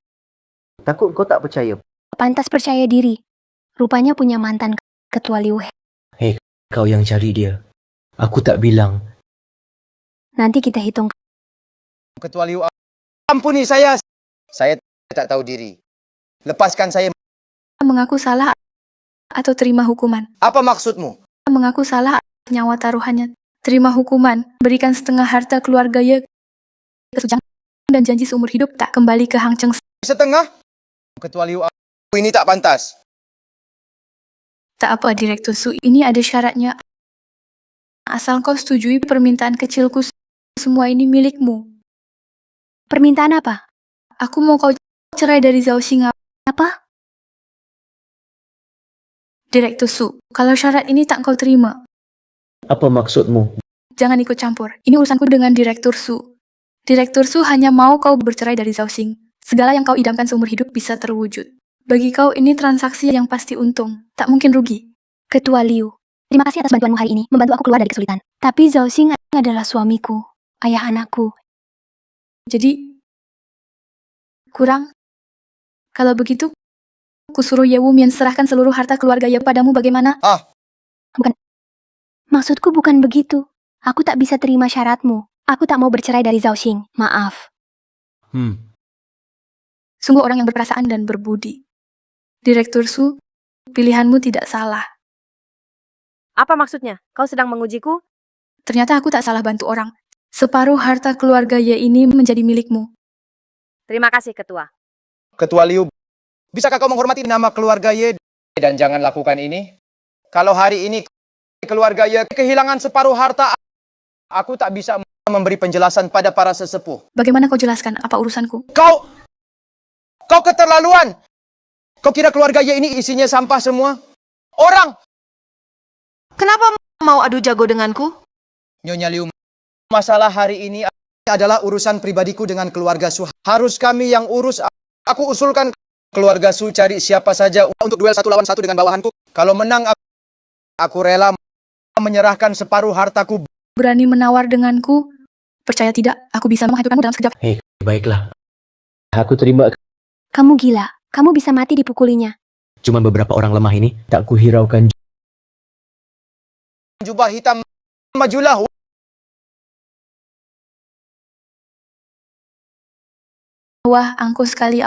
Takut kau tak percaya. Pantas percaya diri. Rupanya punya mantan ketua Liu. Hei, kau yang cari dia. Aku tak bilang. Nanti kita hitung. Ketua Liu, ampuni saya. Saya tak tahu diri. Lepaskan saya. Mengaku salah atau terima hukuman. Apa maksudmu? Mengaku salah, nyawa taruhannya. Terima hukuman, berikan setengah harta keluarga Ye ke Sujang, dan janji seumur hidup tak kembali ke Hang Cheng. Setengah? Ketua Liu, ini tak pantas. Tak apa, Direktur Su, ini ada syaratnya. Asal kau setujui permintaan kecilku, semua ini milikmu. Permintaan apa? Aku mau kau cerai dari Zhao Xing. Apa? Direktur Su, kalau syarat ini tak kau terima, Apa maksudmu? jangan ikut campur. Ini urusanku dengan Direktur Su. Direktur Su hanya mau kau bercerai dari Zhao Xing. Segala yang kau idamkan seumur hidup bisa terwujud. Bagi kau ini transaksi yang pasti untung, tak mungkin rugi. Ketua Liu. Terima kasih atas bantuanmu hari ini, membantu aku keluar dari kesulitan. Tapi Zhao Xing adalah suamiku, ayah anakku. Jadi, kurang. Kalau begitu, kusuruh Ye Wumian serahkan seluruh harta keluarga Ye padamu bagaimana? Maksudku bukan begitu. Aku tak bisa terima syaratmu. Aku tak mau bercerai dari Zhao Xing. Maaf. Sungguh orang yang berperasaan dan berbudi. Direktur Su, pilihanmu tidak salah. Apa maksudnya? Kau sedang mengujiku? Ternyata aku tak salah bantu orang. Separuh harta keluarga Ye ini menjadi milikmu. Terima kasih, Ketua. Ketua Liu, Bisakah kau menghormati nama keluarga Ye dan jangan lakukan ini? Kalau hari ini keluarga Ye kehilangan separuh harta, aku tak bisa memberi penjelasan pada para sesepuh. Bagaimana kau jelaskan apa urusanku? Kau keterlaluan. Kau kira keluarga Ye ini isinya sampah semua? Orang! Kenapa mau adu jago denganku? Nyonya Liu, masalah hari ini adalah urusan pribadiku dengan keluarga Su. Harus kami yang urus. Aku usulkan keluarga Su cari siapa saja untuk duel 1 lawan 1 dengan bawahanku. Kalau menang, aku rela menyerahkan separuh hartaku. Berani menawar denganku? Percaya tidak, aku bisa menghancurkanmu dalam sekejap. Hei, baiklah. Aku terima. Kamu gila. Kamu bisa mati dipukulinya. Cuma beberapa orang lemah ini tak kuhiraukan. Jubah hitam, majulah. Wah, angkuh sekali.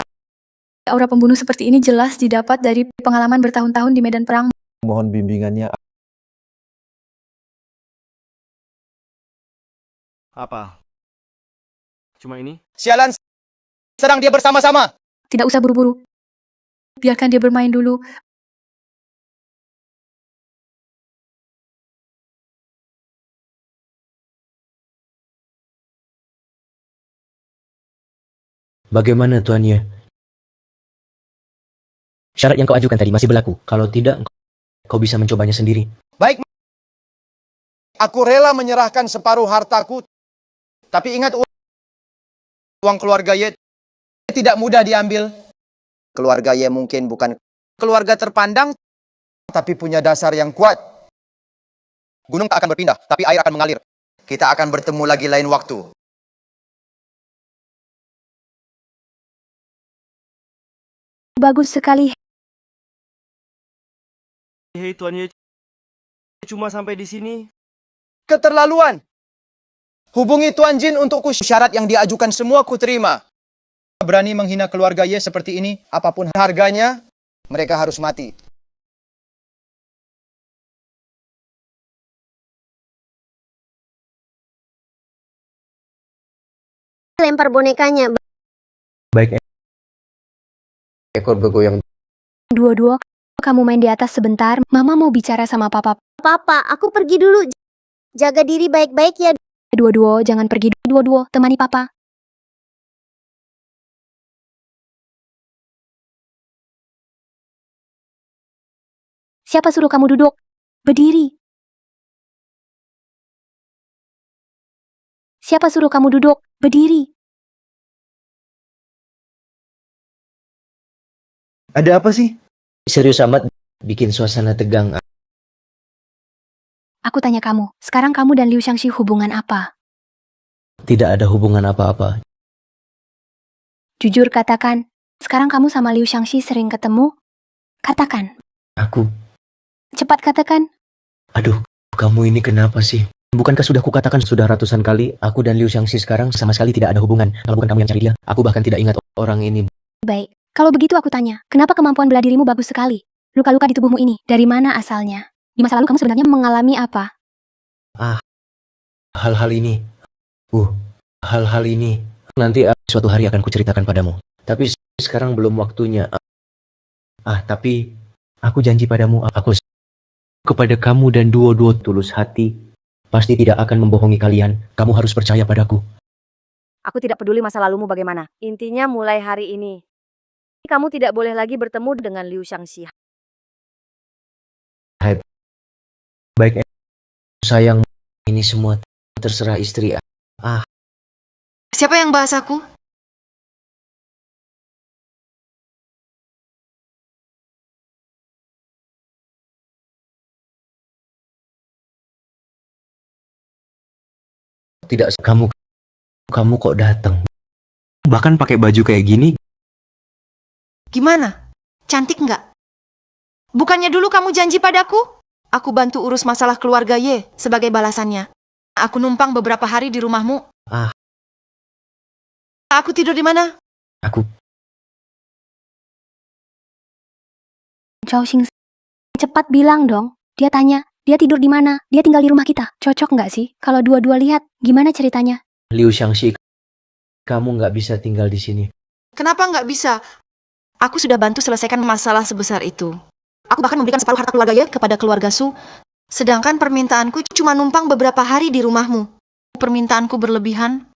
Aura pembunuh seperti ini jelas didapat dari pengalaman bertahun-tahun di medan perang. Mohon bimbingannya. Apa? Cuma ini? Sialan, serang dia bersama-sama. Tidak usah buru-buru. Biarkan dia bermain dulu. Bagaimana tuannya? Syarat yang kau ajukan tadi masih berlaku. Kalau tidak, kau bisa mencobanya sendiri. Baik, aku rela menyerahkan separuh hartaku. Tapi ingat, uang keluarga Ye tidak mudah diambil. Keluarga Ye mungkin bukan keluarga terpandang, tapi punya dasar yang kuat. Gunung tak akan berpindah, tapi air akan mengalir. Kita akan bertemu lagi lain waktu. Bagus sekali. Hei Tuan Ye, cuma sampai di sini. Keterlaluan. Hubungi Tuan Jin untukku, syarat yang diajukan semua ku terima. Berani menghina keluarga Ye seperti ini, apapun harganya, mereka harus mati. Lempar bonekanya. Baik. Ekor bergoyang. Dua-dua, kamu main di atas sebentar. Mama mau bicara sama papa. Papa, aku pergi dulu. Jaga diri baik-baik ya. Dua-dua, jangan pergi. Dua-dua, temani papa. Siapa suruh kamu duduk? Berdiri. Siapa suruh kamu duduk? Berdiri. Ada apa sih? Serius amat, bikin suasana tegang. Aku tanya kamu, sekarang kamu dan Liu Xiangxi hubungan apa? Tidak ada hubungan apa-apa. Jujur katakan, sekarang kamu sama Liu Xiangxi sering ketemu? Katakan. Aku, Cepat katakan. aduh, kamu ini kenapa sih? Bukankah sudah kukatakan sudah ratusan kali, aku dan Liu Xiangxi sekarang sama sekali tidak ada hubungan. Kalau bukan kamu yang cari dia, aku bahkan tidak ingat orang ini. Baik, kalau begitu aku tanya, kenapa kemampuan bela dirimu bagus sekali? Luka-luka di tubuhmu ini, dari mana asalnya? Di masa lalu kamu sebenarnya mengalami apa? Hal-hal ini. Hal-hal ini. Nanti suatu hari akan kuceritakan padamu. Tapi sekarang belum waktunya. Tapi aku janji padamu, aku kepada kamu dan dua-dua tulus hati, pasti tidak akan membohongi kalian. Kamu harus percaya padaku. Aku tidak peduli masa lalumu bagaimana. Intinya mulai hari ini, kamu tidak boleh lagi bertemu dengan Liu Xiangxi. Baik, sayang, ini semua terserah istri. Siapa yang bahas aku? Tidak, kamu kok datang? Bahkan pakai baju kayak gini. Gimana? Cantik nggak? Bukannya dulu kamu janji padaku? Aku bantu urus masalah keluarga Ye sebagai balasannya. Aku numpang beberapa hari di rumahmu. Aku tidur di mana? Zhao Xing, cepat bilang dong. Dia tanya, dia tidur di mana? Dia tinggal di rumah kita. Cocok nggak sih? Kalau dua-dua lihat, gimana ceritanya? Liu Xiangxi, kamu nggak bisa tinggal di sini. Kenapa nggak bisa? Aku sudah bantu selesaikan masalah sebesar itu. Aku bahkan memberikan separuh harta keluarga Ye kepada keluarga Su. Sedangkan permintaanku cuma numpang beberapa hari di rumahmu. Permintaanku berlebihan.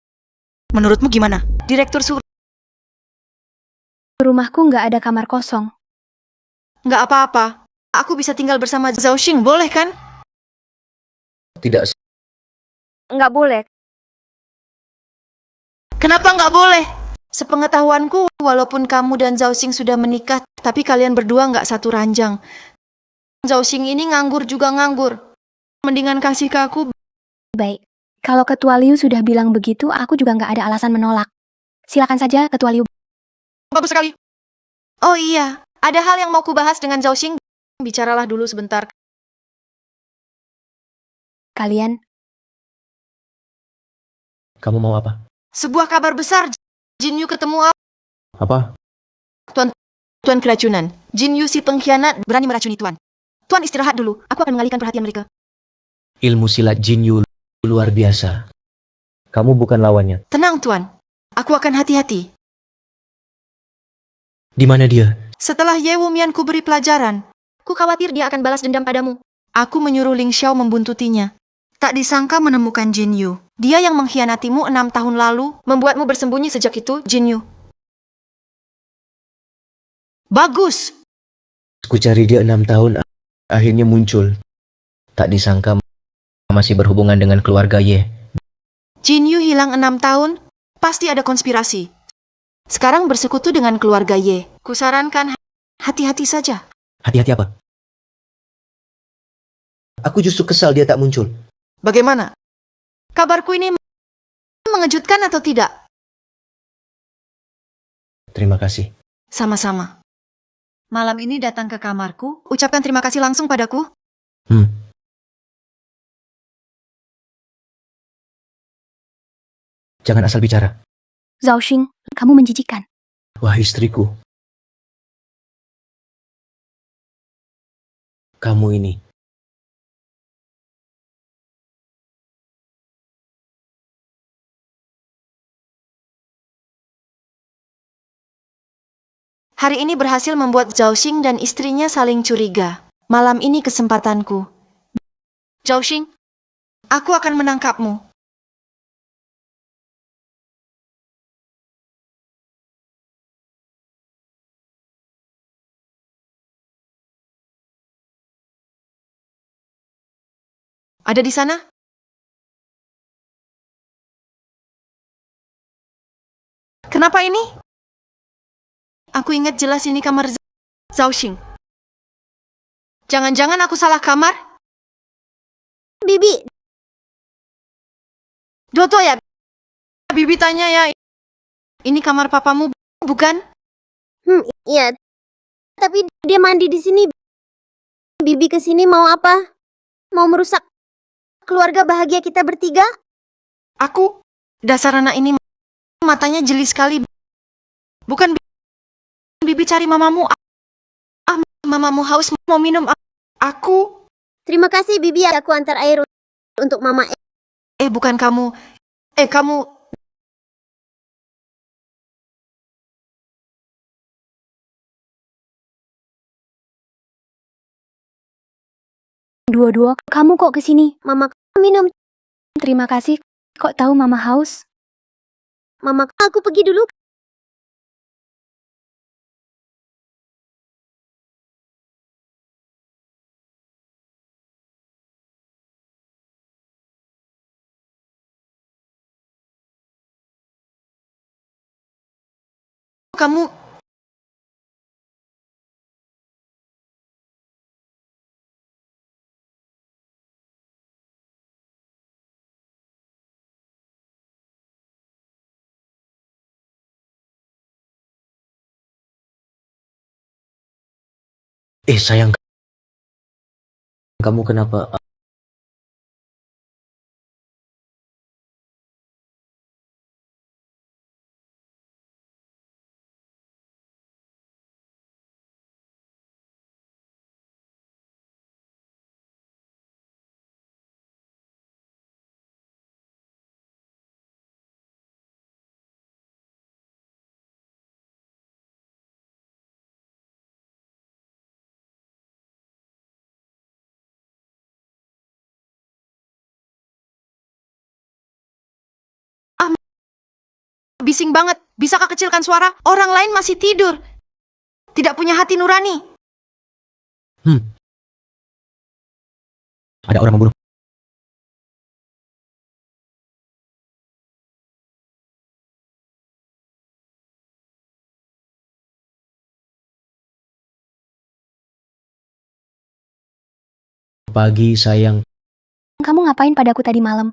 Menurutmu gimana? Direktur Su, Rumahku nggak ada kamar kosong. nggak apa-apa. Aku bisa tinggal bersama Zhao Xing, boleh kan? Tidak, Nggak boleh. Kenapa nggak boleh? Sepengetahuanku, walaupun kamu dan Zhao Xing sudah menikah, tapi kalian berdua nggak satu ranjang. Zhao Xing ini nganggur juga nganggur. Mendingan kasih ke aku. Baik. Kalau Ketua Liu sudah bilang begitu, aku juga nggak ada alasan menolak. Silakan saja, Ketua Liu. Bagus sekali. Oh iya, ada hal yang mau kubahas dengan Zhao Xing. Bicaralah dulu sebentar. Kalian, kamu mau apa? Sebuah kabar besar. Jin Yu ketemu Apa? Tuan keracunan. Jin Yu si pengkhianat berani meracuni Tuan. Tuan istirahat dulu. Aku akan mengalihkan perhatian mereka. Ilmu silat Jin Yu luar biasa. Kamu bukan lawannya. Tenang Tuan. Aku akan hati-hati. Di mana dia? Setelah Ye Wumian ku beri pelajaran, ku khawatir dia akan balas dendam padamu. Aku menyuruh Ling Xiao membuntutinya. Tak disangka menemukan Jin Yu. Dia yang mengkhianatimu 6 tahun lalu, membuatmu bersembunyi sejak itu, Jin Yu. Bagus! Ku cari dia 6 tahun, akhirnya muncul. Tak disangka masih berhubungan dengan keluarga Ye. Jin Yu hilang 6 tahun, pasti ada konspirasi. Sekarang bersekutu dengan keluarga Ye. Kusarankan hati-hati saja. Hati-hati apa? Aku justru kesal dia tak muncul. Bagaimana? Kabarku ini mengejutkan atau tidak? Terima kasih. Sama-sama. Malam ini datang ke kamarku, ucapkan terima kasih langsung padaku. Jangan asal bicara. Zhao Xing, kamu menjijikan. Wah, istriku. Kamu ini. Hari ini berhasil membuat Zhao Xing dan istrinya saling curiga. Malam ini kesempatanku. Zhao Xing, aku akan menangkapmu. Ada di sana? Kenapa ini? Aku ingat jelas ini kamar Zhao Xing. Jangan-jangan aku salah kamar? Bibi, Doto ya? Bibi tanya ya. Ini kamar papamu, bukan? iya. Tapi dia mandi di sini. Bibi kesini mau apa? Mau merusak keluarga bahagia kita bertiga? Aku, dasar anak ini matanya jeli sekali. Bukan Bibi cari mamamu. Mamamu haus mau minum. Aku. Terima kasih Bibi, aku antar air untuk Mama. Bukan kamu. Kamu. Dua-dua, kamu kok kesini? Mama minum. Terima kasih. Kok tahu Mama haus? Mama, aku pergi dulu. Kamu Sayang, kamu kenapa? bising banget. Bisakah kecilkan suara? Orang lain masih tidur. Tidak punya hati nurani. Ada orang membunuh. Pagi, sayang. Kamu ngapain padaku tadi malam?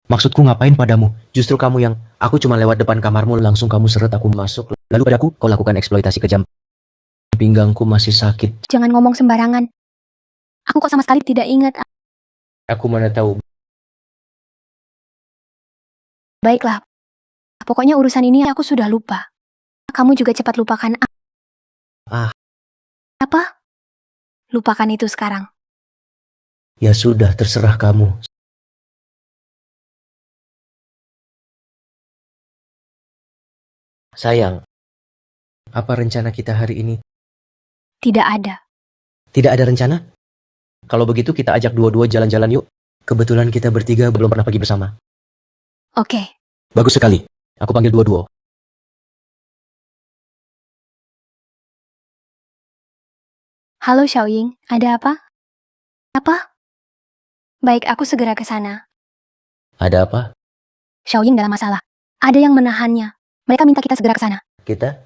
Maksudku ngapain padamu? Justru kamu yang... Aku cuma lewat depan kamarmu, langsung kamu seret aku masuk. Lalu padaku, kau lakukan eksploitasi kejam. Pinggangku masih sakit. Jangan ngomong sembarangan. Aku kok sama sekali tidak ingat. Aku mana tahu. Baiklah. Pokoknya urusan ini aku sudah lupa. Kamu juga cepat lupakan. Apa? Lupakan itu sekarang. Ya sudah, terserah kamu. Sayang, apa rencana kita hari ini? Tidak ada. Tidak ada rencana? Kalau begitu kita ajak dua-dua jalan-jalan yuk. Kebetulan kita bertiga belum pernah pergi bersama. Oke. Bagus sekali. Aku panggil dua-dua. Halo Xiaoying, ada apa? Apa? Baik, aku segera ke sana. Ada apa? Xiaoying dalam masalah. Ada yang menahannya. Mereka minta kita segera ke sana. Kita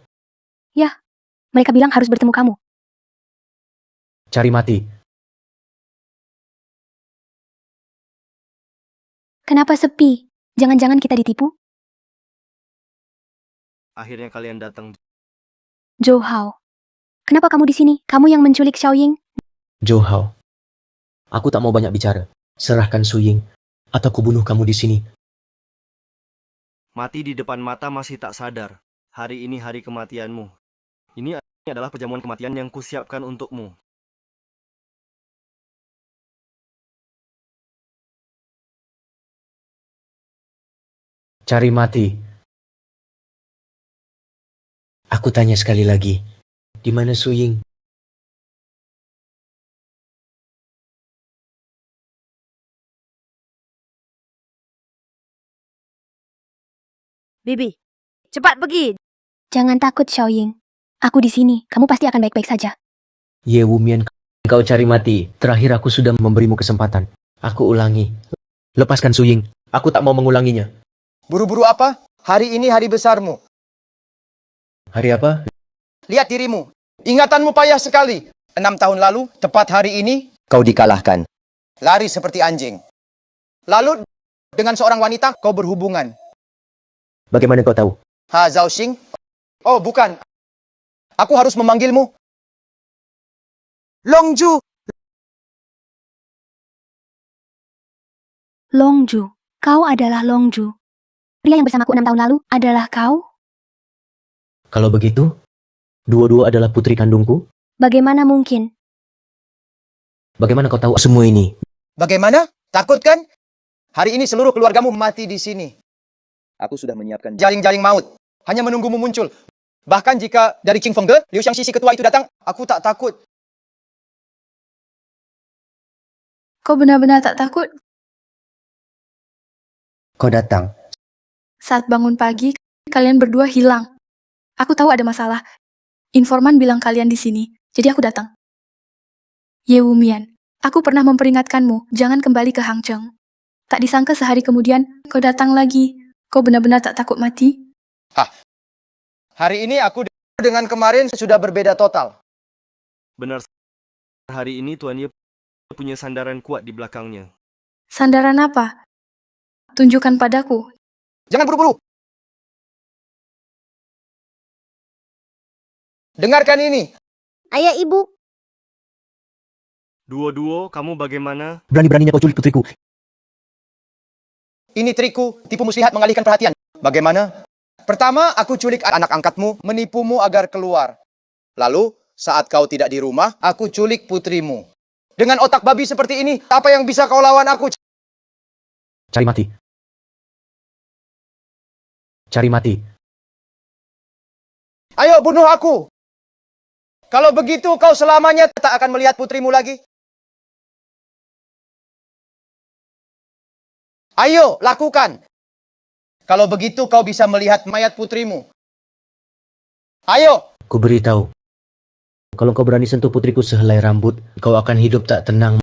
Mereka bilang harus bertemu kamu. cari mati. Kenapa sepi? Jangan-jangan kita ditipu? Akhirnya kalian datang. Zhou Hao. Kenapa kamu di sini? Kamu yang menculik Xiaoying? Zhou Hao. Aku tak mau banyak bicara. Serahkan Su Ying. Atau kubunuh kamu di sini. Mati di depan mata masih tak sadar. Hari ini hari kematianmu. Ini adalah perjamuan kematian yang kusiapkan untukmu. Cari mati. Aku tanya sekali lagi. Di mana Su Ying? Bibi, cepat pergi. Jangan takut Xiaoying. Aku di sini. Kamu pasti akan baik-baik saja. Ye Wumian, kau cari mati. Terakhir aku sudah memberimu kesempatan. Aku ulangi. Lepaskan Su Ying. Aku tak mau mengulanginya. Buru-buru apa? Hari ini hari besarmu. Hari apa? Lihat dirimu. Ingatanmu payah sekali. 6 tahun lalu, tepat hari ini, kau dikalahkan. Lari seperti anjing. Lalu, dengan seorang wanita, kau berhubungan. Bagaimana kau tahu? Zhao Xing? Oh, bukan. Aku harus memanggilmu Longju. Longju. Kau adalah Longju. Pria yang bersamaku 6 tahun lalu adalah kau? Kalau begitu, dua-dua adalah putri kandungku. Bagaimana mungkin? Bagaimana kau tahu semua ini? Bagaimana? Takut kan? Hari ini seluruh keluargamu mati di sini. Aku sudah menyiapkan jaring-jaring maut. Hanya menunggumu muncul. Bahkan jika dari Qing Fengde, Liu Xiangxi si ketua itu datang, aku tak takut. Kau benar-benar tak takut? Kau datang. Saat bangun pagi, kalian berdua hilang. Aku tahu ada masalah. Informan bilang kalian di sini, jadi aku datang. Ye Wumian, aku pernah memperingatkanmu, jangan kembali ke Hangzhou. Tak disangka sehari kemudian, kau datang lagi. Kau benar-benar tak takut mati? Hari ini aku dengan kemarin sudah berbeda total. Benar, hari ini Tuan Ye punya sandaran kuat di belakangnya. Sandaran apa? Tunjukkan padaku. Jangan buru-buru. Dengarkan ini. Ayah ibu, Duo-duo, kamu bagaimana? Berani-beraninya kau culik putriku. Ini trikku, tipu muslihat mengalihkan perhatian. Bagaimana? Pertama, aku culik anak angkatmu, menipumu agar keluar. Lalu, saat kau tidak di rumah, aku culik putrimu. Dengan otak babi seperti ini, apa yang bisa kau lawan aku? Cari mati. Cari mati. Ayo bunuh aku. Kalau begitu, kau selamanya tak akan melihat putrimu lagi. Ayo, lakukan. Kalau begitu kau bisa melihat mayat putrimu. Ayo! Ku beritahu, kalau kau berani sentuh putriku sehelai rambut, kau akan hidup tak tenang,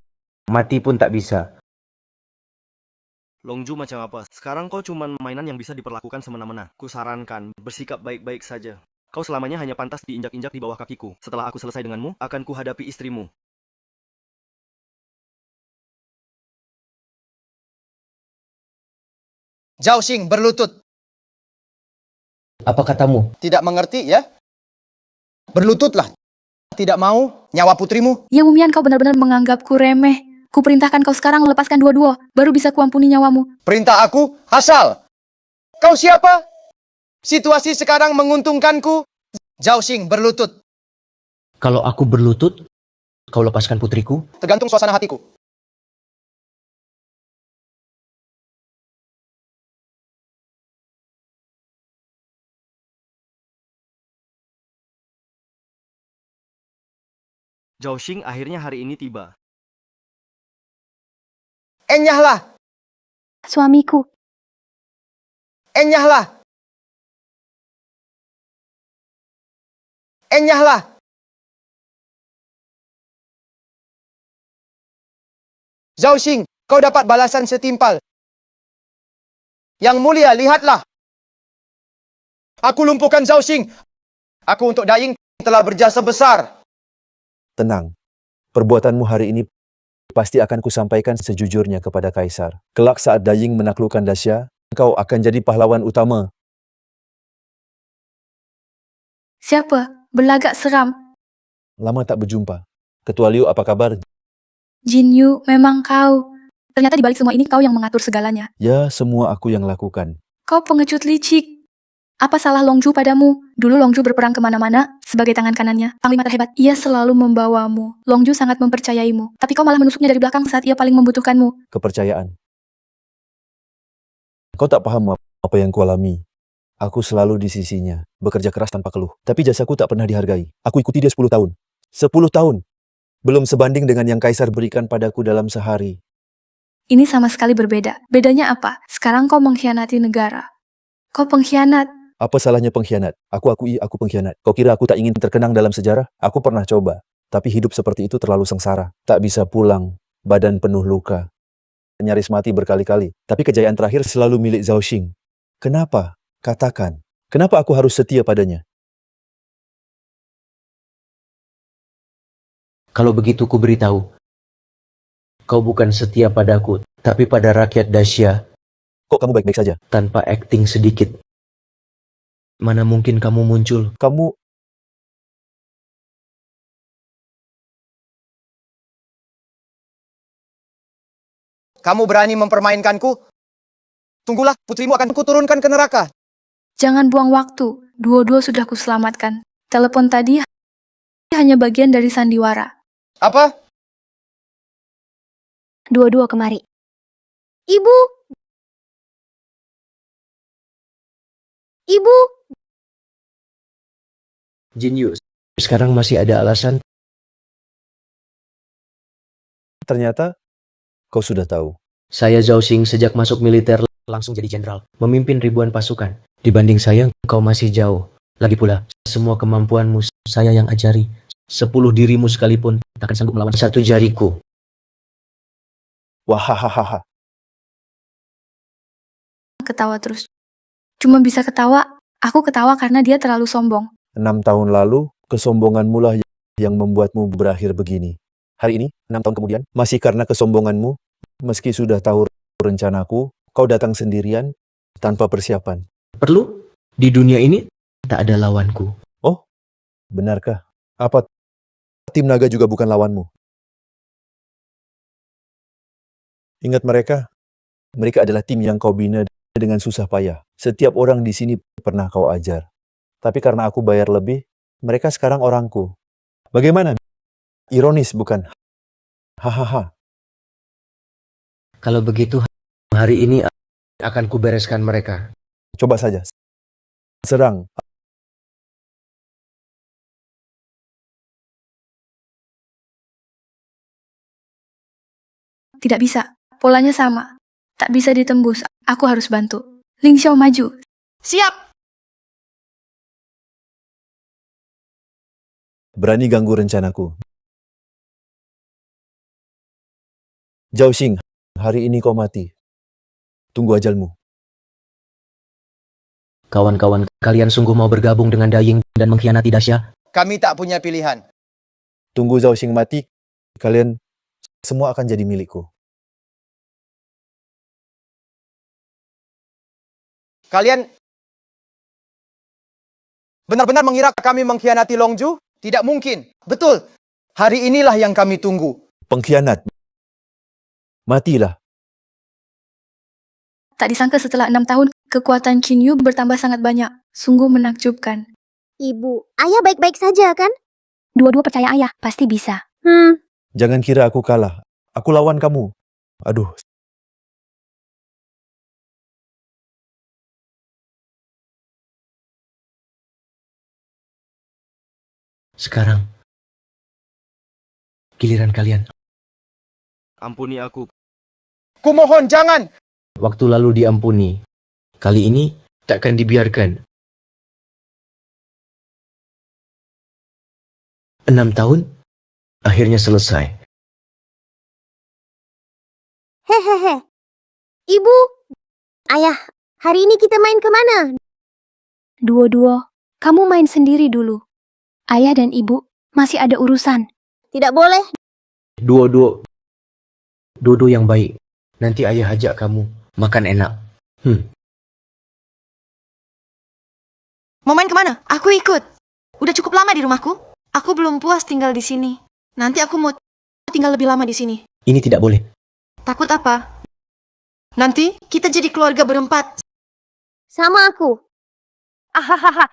mati pun tak bisa. Longju macam apa? Sekarang kau cuman mainan yang bisa diperlakukan semena-mena. Ku sarankan, bersikap baik-baik saja. Kau selamanya hanya pantas diinjak-injak di bawah kakiku. Setelah aku selesai denganmu, akan ku hadapi istrimu. Zhao Xing berlutut. Apa katamu? Tidak mengerti ya? Berlututlah. Tidak mau nyawa putrimu? Ya Wumian, kau benar-benar menganggapku remeh. Ku perintahkan kau sekarang melepaskan dua-dua, baru bisa kuampuni nyawamu. Perintah aku asal. Kau siapa? Situasi sekarang menguntungkanku. Zhao Xing berlutut. Kalau aku berlutut, kau lepaskan putriku? Tergantung suasana hatiku. Zhao Xing akhirnya hari ini tiba. Enyahlah. Suamiku. Enyahlah. Enyahlah. Zhao Xing, kau dapat balasan setimpal. Yang mulia, lihatlah. Aku lumpuhkan Zhao Xing. Aku untuk Daying telah berjasa besar. Tenang. Perbuatanmu hari ini pasti akan kusampaikan sejujurnya kepada Kaisar. Kelak saat Daying menaklukkan Dasya, kau akan jadi pahlawan utama. Siapa? Belagak seram. Lama tak berjumpa. Ketua Liu, apa kabar? Jin Yu, memang kau. Ternyata di balik semua ini kau yang mengatur segalanya. Ya, semua aku yang lakukan. Kau pengecut licik. Apa salah Longju padamu? Dulu Longju berperang kemana-mana sebagai tangan kanannya. Panglima terhebat, ia selalu membawamu. Longju sangat mempercayaimu. Tapi kau malah menusuknya dari belakang saat ia paling membutuhkanmu. Kepercayaan. Kau tak paham apa yang kualami. Aku selalu di sisinya, bekerja keras tanpa keluh. Tapi jasaku tak pernah dihargai. Aku ikuti dia 10 tahun. 10 tahun. Belum sebanding dengan yang Kaisar berikan padaku dalam sehari. Ini sama sekali berbeda. Bedanya apa? Sekarang kau mengkhianati negara. Kau pengkhianat. Apa salahnya pengkhianat? Aku akui aku pengkhianat. Kau kira aku tak ingin terkenang dalam sejarah? Aku pernah coba. Tapi hidup seperti itu terlalu sengsara. Tak bisa pulang. Badan penuh luka. Nyaris mati berkali-kali. Tapi kejayaan terakhir selalu milik Zhao Xing. Kenapa? Katakan. Kenapa aku harus setia padanya? Kalau begitu ku beritahu, kau bukan setia padaku, tapi pada rakyat Dasya. Kok kamu baik-baik saja? Tanpa akting sedikit. Mana mungkin kamu muncul? Kamu... Kamu berani mempermainkanku? Tunggulah, putrimu akan kuturunkan ke neraka. Jangan buang waktu. Dua-dua sudah kuselamatkan. Telepon tadi hanya bagian dari sandiwara. Apa? Dua-dua kemari. Ibu! Ibu! Jin Yu, sekarang masih ada alasan? Ternyata, kau sudah tahu. Saya Zhao Xing sejak masuk militer langsung jadi jenderal, memimpin ribuan pasukan. Dibanding saya, kau masih jauh. Lagi pula, semua kemampuanmu saya yang ajari. 10 dirimu sekalipun takkan sanggup melawan satu jariku. Wahahaha. Ketawa terus. Cuma bisa ketawa. Aku ketawa karena dia terlalu sombong. 6 tahun lalu, kesombonganmu lah yang membuatmu berakhir begini. Hari ini, 6 tahun kemudian, masih karena kesombonganmu, meski sudah tahu rencanaku, kau datang sendirian, tanpa persiapan. Perlu? Di dunia ini, tak ada lawanku. Oh, benarkah? Apa tim naga juga bukan lawanmu? Ingat mereka? Mereka adalah tim yang kau bina dengan susah payah. Setiap orang di sini pernah kau ajar. Tapi karena aku bayar lebih, mereka sekarang orangku. Bagaimana? Ironis bukan? Hahaha. Kalau begitu, hari ini akan kubereskan mereka. Coba saja. Serang. Tidak bisa. Polanya sama. Tak bisa ditembus. Aku harus bantu. Ling Xiao maju. Siap. Berani ganggu rencanaku. Zhao Xing, hari ini kau mati. Tunggu ajalmu. Kawan-kawan kalian sungguh mau bergabung dengan Daying dan mengkhianati Dasya? Kami tak punya pilihan. Tunggu Zhao Xing mati, kalian semua akan jadi milikku. Kalian benar-benar mengira kami mengkhianati Longju? Tidak mungkin. Betul. Hari inilah yang kami tunggu. Pengkhianat. Matilah. Tak disangka setelah 6 tahun, kekuatan Qin Yu bertambah sangat banyak. Sungguh menakjubkan. Ibu, ayah baik-baik saja kan? Dua-dua percaya ayah, pasti bisa. Jangan kira aku kalah. Aku lawan kamu. Aduh. Sekarang, giliran kalian. Ampuni aku. Kumohon jangan. Waktu lalu diampuni. Kali ini takkan dibiarkan. 6 tahun, akhirnya selesai. Hehehe. Ibu, ayah, hari ini kita main kemana? Dua-dua, kamu main sendiri dulu. Ayah dan ibu masih ada urusan. Tidak boleh. Dodo yang baik. Nanti ayah ajak kamu makan enak. Mau main kemana? Aku ikut. Udah cukup lama di rumahku. Aku belum puas tinggal di sini. Nanti aku mau tinggal lebih lama di sini. Ini tidak boleh. Takut apa? Nanti kita jadi keluarga berempat. Sama aku. Ahahaha,